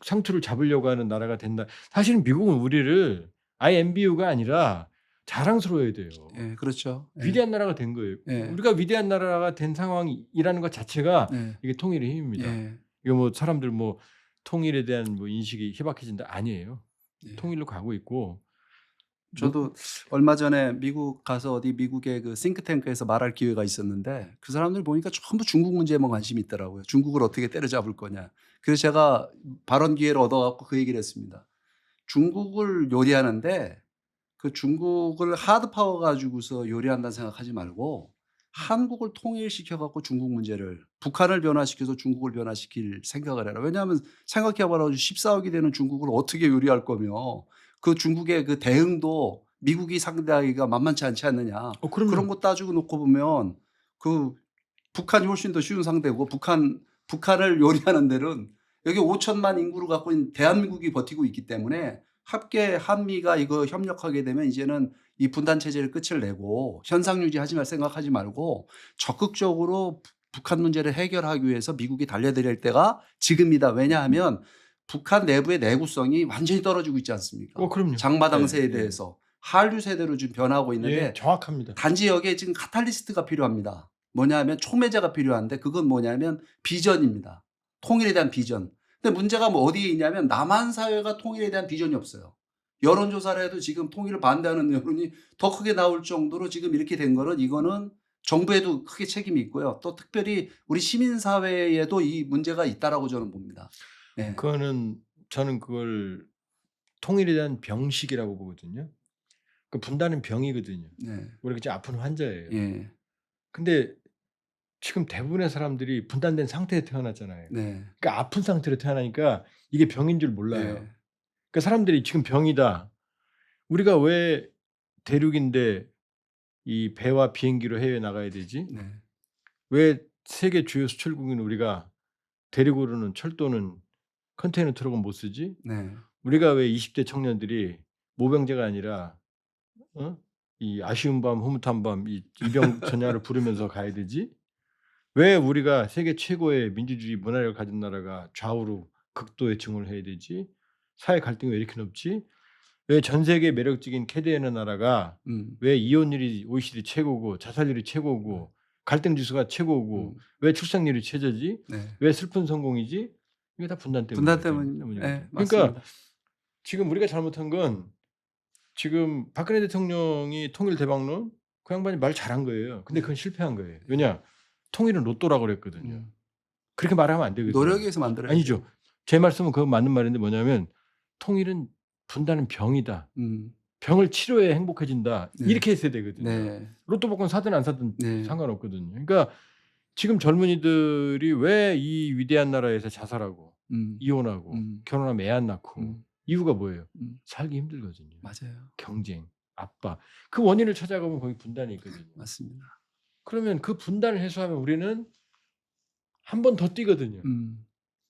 상투를 잡으려고 하는 나라가 된다. 사실은 미국은 우리를 IMBU가 아니라 자랑스러워야 돼요. 예, 그렇죠. 예. 위대한 나라가 된 거예요. 예. 우리가 위대한 나라가 된 상황이라는 것 자체가 예. 이게 통일의 힘입니다. 예. 이거 뭐 사람들 뭐 통일에 대한 뭐 인식이 희박해진다 아니에요. 예. 통일로 가고 있고. 저도 얼마 전에 미국 가서 어디 미국의 그 싱크탱크에서 말할 기회가 있었는데 그 사람들 보니까 전부 중국 문제에만 관심이 있더라고요. 중국을 어떻게 때려잡을 거냐. 그래서 제가 발언 기회를 얻어갖고 그 얘기를 했습니다. 중국을 요리하는데 그 중국을 하드 파워 가지고서 요리한다는 생각하지 말고 한국을 통일시켜갖고 중국 문제를 북한을 변화시켜서 중국을 변화시킬 생각을 해라. 왜냐하면 생각해봐라. 14억이 되는 중국을 어떻게 요리할 거며 그 중국의 그 대응도 미국이 상대하기가 만만치 않지 않느냐. 그럼요. 그런 거 따지고 놓고 보면 그 북한이 훨씬 더 쉬운 상대고 북한을 요리하는 데는 여기 5천만 인구를 갖고 있는 대한민국이 버티고 있기 때문에 함께 한미가 이거 협력하게 되면 이제는 이 분단 체제를 끝을 내고 현상 유지하지 말 생각하지 말고 적극적으로 북한 문제를 해결하기 위해서 미국이 달려들일 때가 지금이다. 왜냐하면 북한 내부의 내구성이 완전히 떨어지고 있지 않습니까? 그럼요. 장마당 네, 세대에서 한류 세대로 지금 변하고 있는데 예, 정확합니다. 단지 여기에 지금 카탈리스트가 필요합니다. 뭐냐면 촉매제가 필요한데 그건 뭐냐면 비전입니다. 통일에 대한 비전. 근데 문제가 뭐 어디에 있냐면 남한 사회가 통일에 대한 비전이 없어요. 여론조사를 해도 지금 통일을 반대하는 여론이 더 크게 나올 정도로 지금 이렇게 된 거는 이거는 정부에도 크게 책임이 있고요. 또 특별히 우리 시민사회에도 이 문제가 있다라고 저는 봅니다. 네. 그거는 저는 그걸 통일에 대한 병식이라고 보거든요. 그 분단은 병이거든요. 네. 우리가 이제 아픈 환자예요. 예. 근데 지금 대부분의 사람들이 분단된 상태에 태어났잖아요. 네. 그러니까 아픈 상태로 태어나니까 이게 병인 줄 몰라요. 네. 그러니까 사람들이 지금 병이다. 우리가 왜 대륙인데 이 배와 비행기로 해외 나가야 되지? 네. 왜 세계 주요 수출국인 우리가 대륙으로는 철도는 컨테이너 트럭은 못 쓰지? 네. 우리가 왜 20대 청년들이 모병제가 아니라 이 아쉬운 밤 흐뭇한 밤 이 이병 전야를 부르면서 가야 되지? 왜 우리가 세계 최고의 민주주의 문화를 가진 나라가 좌우로 극도의 증오를 해야 되지? 사회 갈등이 왜 이렇게 높지? 왜 전 세계 매력적인 캐리어는 나라가 왜 이혼율이 OECD 최고고 자살률이 최고고 갈등 지수가 최고고 왜 출산율이 최저지? 네. 왜 슬픈 성공이지? 이게 다 분단 분단 때문이거든요. 때문입니다. 네, 그러니까 맞습니다. 지금 우리가 잘못한 건 지금 박근혜 대통령이 통일 대박론 그 양반이 말 잘한 거예요. 근데 그건 실패한 거예요. 왜냐? 통일은 로또라고 그랬거든요. 그렇게 말하면 안 되거든요. 노력해서 만들어야 아니죠. 제 말씀은 그건 맞는 말인데 뭐냐면 통일은 분단은 병이다. 병을 치료해 행복해진다. 네. 이렇게 했어야 되거든요. 네. 로또 복권 사든 안 사든 네. 상관없거든요. 그러니까 지금 젊은이들이 왜 이 위대한 나라에서 자살하고 이혼하고 결혼하면 애 안 낳고 이유가 뭐예요? 살기 힘들거든요. 맞아요. 경쟁, 압박. 그 원인을 찾아가면 거기 분단이 있거든요. 맞습니다. 그러면 그 분단을 해소하면 우리는 한 번 더 뛰거든요.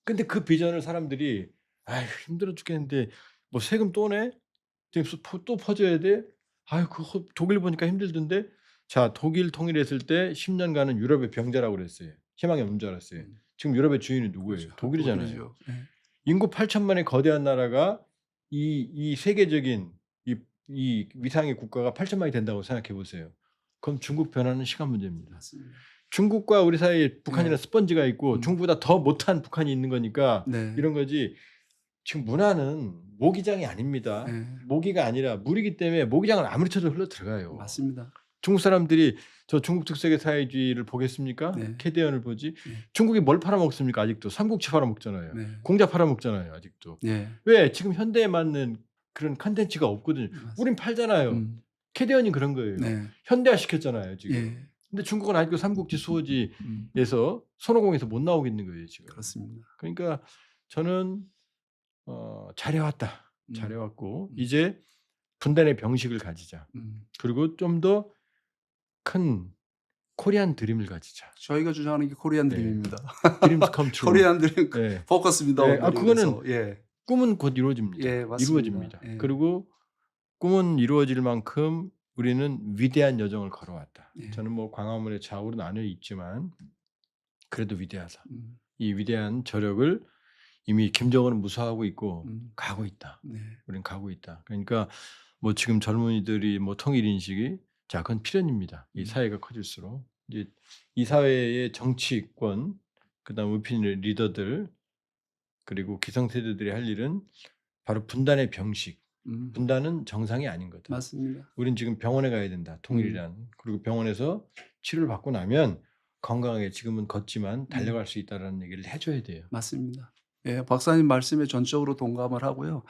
근데 그 비전을 사람들이 아휴 힘들어 죽겠는데 뭐 세금 또 내? 지금 또 퍼줘야 돼? 아유 그거 독일 보니까 힘들던데? 자 독일 통일했을 때 10년간은 유럽의 병자라고 그랬어요. 희망이 없는 줄 알았어요. 지금 유럽의 주인은 누구예요? 독일이잖아요. 독일이죠. 네. 인구 8천만의 거대한 나라가 이 세계적인 이 위상의 국가가 8천만이 된다고 생각해 보세요. 그럼 중국 변화는 시간 문제입니다. 맞습니다. 중국과 우리 사이에 북한이라는 네. 스펀지가 있고 음. 중국보다 더 못한 북한이 있는 거니까 네. 이런 거지. 지금 문화는 모기장이 아닙니다. 네. 모기가 아니라 물이기 때문에 모기장을 아무리 쳐도 흘러 들어가요. 맞습니다. 중국 사람들이 저 중국 특색의 사회주의를 보겠습니까? 네. 캐대언을 보지. 네. 중국이 뭘 팔아먹습니까? 아직도 삼국지 팔아먹잖아요. 네. 공자 팔아먹잖아요. 아직도. 네. 왜? 지금 현대에 맞는 그런 컨텐츠가 없거든요. 맞습니다. 우린 팔잖아요. 캐대언이 그런 거예요. 네. 현대화 시켰잖아요. 지금. 예. 근데 중국은 아직도 삼국지 수호지에서 손오공에서 못 나오겠는 거예요. 지금. 그렇습니다. 그러니까 저는 잘해왔다. 음. 잘해왔고 이제 분단의 병식을 가지자. 그리고 좀 더 큰 코리안 드림을 가지자. 저희가 주장하는 게 코리안 네. 드림입니다. 드림스 컴 트루. 코리안 드림 네. 포커스입니다. 네. 아, 그거는 예. 꿈은 곧 이루어집니다. 예, 맞습니다. 이루어집니다. 예. 그리고 꿈은 이루어질 만큼 우리는 위대한 여정을 걸어왔다. 예. 저는 뭐 광화문의 좌우로 나뉘어 있지만 그래도 위대하다. 음. 이 위대한 저력을 이미 김정은은 무사하고 있고 가고 있다. 네. 우린 가고 있다. 그러니까 뭐 지금 젊은이들이 뭐 통일 인식이 자, 그건 필연입니다. 이 사회가 커질수록 이제 이 사회의 정치권, 그다음 우피니의 리더들 그리고 기성세대들이 할 일은 바로 분단의 병식. 분단은 정상이 아닌 거다. 맞습니다. 우린 지금 병원에 가야 된다. 통일이란. 그리고 병원에서 치료를 받고 나면 건강하게 지금은 걷지만 달려갈 수 있다라는 얘기를 해줘야 돼요. 맞습니다. 예, 박사님 말씀에 전적으로 동감을 하고요.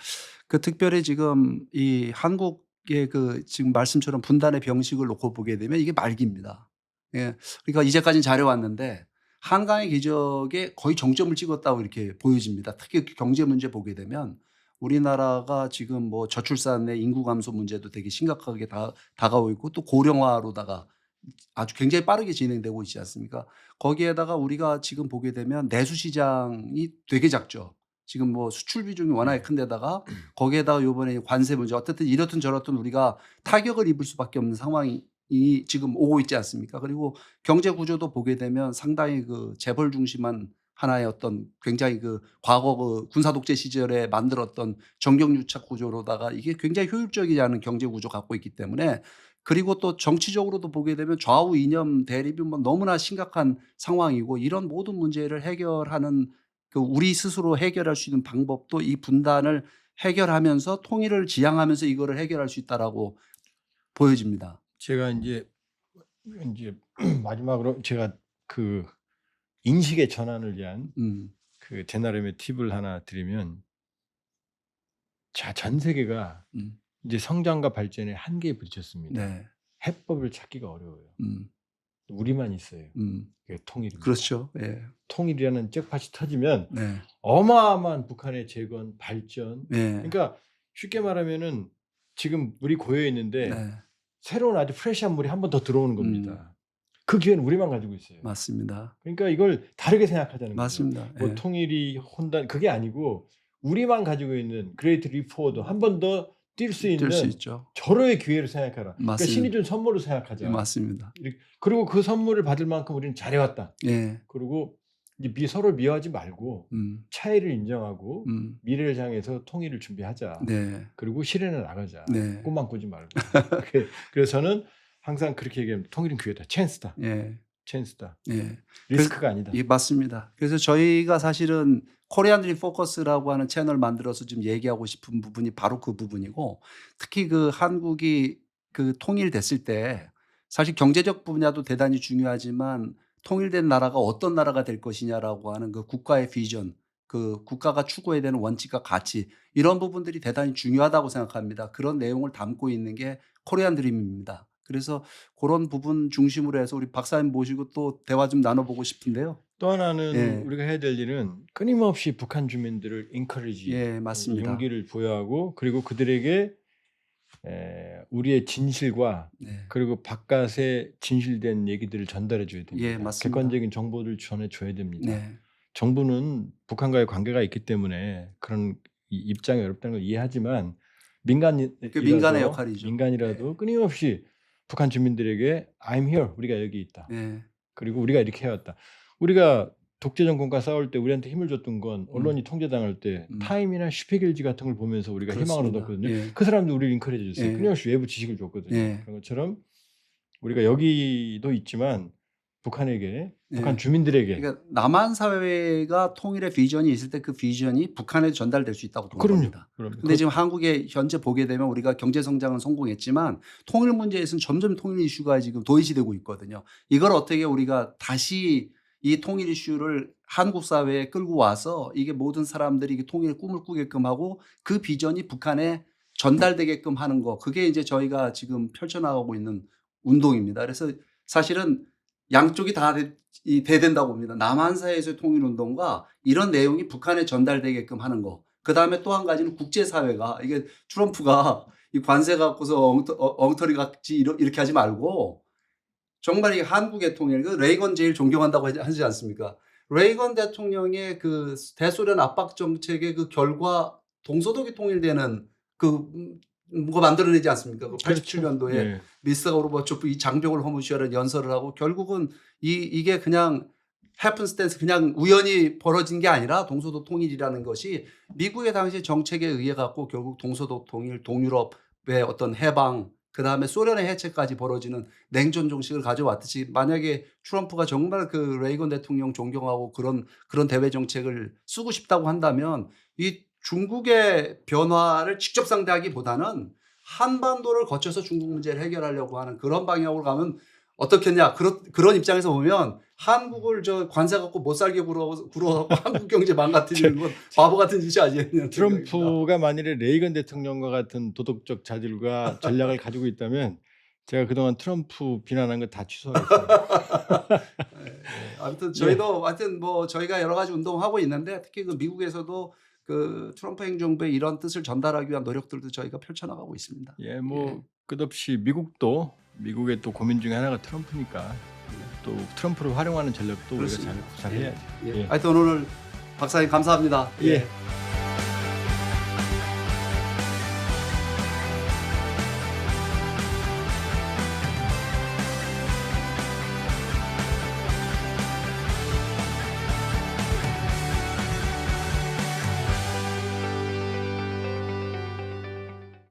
그 특별히 지금 이 한국의 그 지금 말씀처럼 분단의 병식을 놓고 보게 되면 이게 말기입니다. 예, 그러니까 이제까지는 잘해왔는데 한강의 기적에 거의 정점을 찍었다고 이렇게 보여집니다. 특히 경제 문제 보게 되면 우리나라가 지금 뭐 저출산의 인구 감소 문제도 되게 심각하게 다가오고 있고 또 고령화로다가 아주 굉장히 빠르게 진행되고 있지 않습니까? 거기에다가 우리가 지금 보게 되면 내수 시장이 되게 작죠. 지금 뭐 수출 비중이 워낙에 큰 데다가 거기에다가 이번에 관세 문제 어쨌든 이렇든 저렇든 우리가 타격을 입을 수밖에 없는 상황이 지금 오고 있지 않습니까? 그리고 경제 구조도 보게 되면 상당히 그 재벌 중심한 하나의 어떤 굉장히 그 과거 그 군사 독재 시절에 만들었던 정경유착 구조로다가 이게 굉장히 효율적이지 않은 경제 구조 갖고 있기 때문에 그리고 또 정치적으로도 보게 되면 좌우 이념 대립이 뭐 너무나 심각한 상황이고 이런 모든 문제를 해결하는 그 우리 스스로 해결할 수 있는 방법도 이 분단을 해결하면서 통일을 지향하면서 이거를 해결할 수 있다라고 보여집니다. 제가 이제 마지막으로 제가 그 인식의 전환을 위한 그 제 나름의 팁을 하나 드리면 자, 전 세계가 이제 성장과 발전의 한계에 부딪혔습니다. 네. 해법을 찾기가 어려워요. 우리만 있어요. 그게 통일입니다. 그렇죠. 예. 통일이라는 잭팟이 터지면 네. 어마어마한 북한의 재건, 발전. 네. 그러니까 쉽게 말하면은 지금 물이 고여 있는데 네. 새로운 아주 프레시한 물이 한 번 더 들어오는 겁니다. 그 기회는 우리만 가지고 있어요. 맞습니다. 그러니까 이걸 다르게 생각하자는 거죠. 맞습니다. 뭐 예. 통일이 혼단 그게 아니고 우리만 가지고 있는 그레이트 리포워드 한 번 더 뛸 수 있는 뛸 수 있죠. 절호의 기회를 생각하라. 그러니까 맞습니다. 신이 준 선물로 생각하자. 예, 맞습니다. 그리고 그 선물을 받을 만큼 우리는 잘해왔다. 예. 그리고 이제 서로 미워하지 말고 차이를 인정하고 미래를 향해서 통일을 준비하자. 네. 그리고 실현해 나가자. 네. 꿈만 꾸지 말고. 그래서 저는 항상 그렇게 얘기합니다. 통일은 기회다. 찬스다. 예. 찬스다. 예. 리스크가 아니다. 예, 맞습니다. 그래서 저희가 사실은 코리안 드림 포커스라고 하는 채널 만들어서 지금 얘기하고 싶은 부분이 바로 그 부분이고 특히 그 한국이 그 통일됐을 때 사실 경제적 분야도 대단히 중요하지만 통일된 나라가 어떤 나라가 될 것이냐라고 하는 그 국가의 비전, 그 국가가 추구해야 되는 원칙과 가치 이런 부분들이 대단히 중요하다고 생각합니다. 그런 내용을 담고 있는 게 코리안 드림입니다. 그래서 그런 부분 중심으로 해서 우리 박사님 모시고 또 대화 좀 나눠보고 싶은데요. 또 하나는 예. 우리가 해야 될 일은 끊임없이 북한 주민들을 encourage, 예, 맞습니다. 용기를 부여하고 그리고 그들에게 우리의 진실과 네. 그리고 바깥에 진실된 얘기들을 전달해 줘야 됩니다. 예, 맞습니다. 객관적인 정보를 전해 줘야 됩니다. 네. 정부는 북한과의 관계가 있기 때문에 그런 입장이 어렵다는 걸 이해하지만 민간의 역할이죠. 민간이라도 끊임없이 북한 주민들에게 I'm here, 우리가 여기 있다. 네. 그리고 우리가 이렇게 해왔다. 우리가 독재 정권과 싸울 때 우리한테 힘을 줬던 건 언론이 통제당할 때 타임이나 슈피겔지 같은 걸 보면서 우리가 희망을 그렇습니다. 얻었거든요. 예. 그 사람도 우리를 인커리지 줬어요. 예. 끊임없이 외부 지식을 줬거든요. 예. 그런 것처럼 우리가 여기도 있지만 북한에게, 예. 북한 주민들에게 그러니까 남한 사회가 통일의 비전이 있을 때 그 비전이 북한에 전달될 수 있다고 보는 그럼요. 겁니다. 그럼요. 근데 지금 한국에 현재 보게 되면 우리가 경제 성장은 성공했지만 통일 문제에서는 점점 통일 이슈가 지금 도외시되고 있거든요. 이걸 어떻게 우리가 다시 이 통일 이슈를 한국 사회에 끌고 와서 이게 모든 사람들이 이게 통일의 꿈을 꾸게끔 하고 그 비전이 북한에 전달되게끔 하는 거, 그게 이제 저희가 지금 펼쳐나가고 있는 운동입니다. 그래서 사실은 양쪽이 다 대된다고 봅니다. 남한 사회에서의 통일 운동과 이런 내용이 북한에 전달되게끔 하는 거. 그 다음에 또 한 가지는 국제사회가, 이게 트럼프가 이 관세 갖고서 엉터리 같이 이렇게 하지 말고 정말 이 한국의 통일, 그 레이건 제일 존경한다고 하지 않습니까? 레이건 대통령의 그 대소련 압박 정책의 그 결과 동서독이 통일되는 그 뭐 만들어내지 않습니까? 그 87년도에 예. 미스터 고르바초프 이 장벽을 허무시하는 연설을 하고 결국은 이게 그냥 해픈스탠스, 그냥 우연히 벌어진 게 아니라 동서독 통일이라는 것이 미국의 당시 정책에 의해 갖고 결국 동서독 통일, 동유럽의 어떤 해방, 그 다음에 소련의 해체까지 벌어지는 냉전 정식을 가져왔듯이, 만약에 트럼프가 정말 그 레이건 대통령 존경하고 그런 대외 정책을 쓰고 싶다고 한다면 이 중국의 변화를 직접 상대하기보다는 한반도를 거쳐서 중국 문제를 해결하려고 하는 그런 방향으로 가면 어떻겠냐. 그런 입장에서 보면 한국을 저 관세 갖고 못 살게 굴어 한국 경제 망가뜨리는 건 바보 같은 짓이 아니에요. 트럼프가 만일에 레이건 대통령과 같은 도덕적 자질과 전략을 가지고 있다면 제가 그동안 트럼프 비난한 거 다 취소하겠습니다. 아무튼 저희도 하여튼 뭐 저희가 여러 가지 운동하고 있는데 특히 그 미국에서도 그 트럼프 행정부의 이런 뜻을 전달하기 위한 노력들도 저희가 펼쳐나가고 있습니다. 예, 뭐 끝없이 미국의 또 고민 중에 하나가 트럼프니까 또 트럼프를 활용하는 전략도 우리가 그렇습니다. 잘 구사해야죠. 예. 하여튼 오늘 박사님 감사합니다. 예.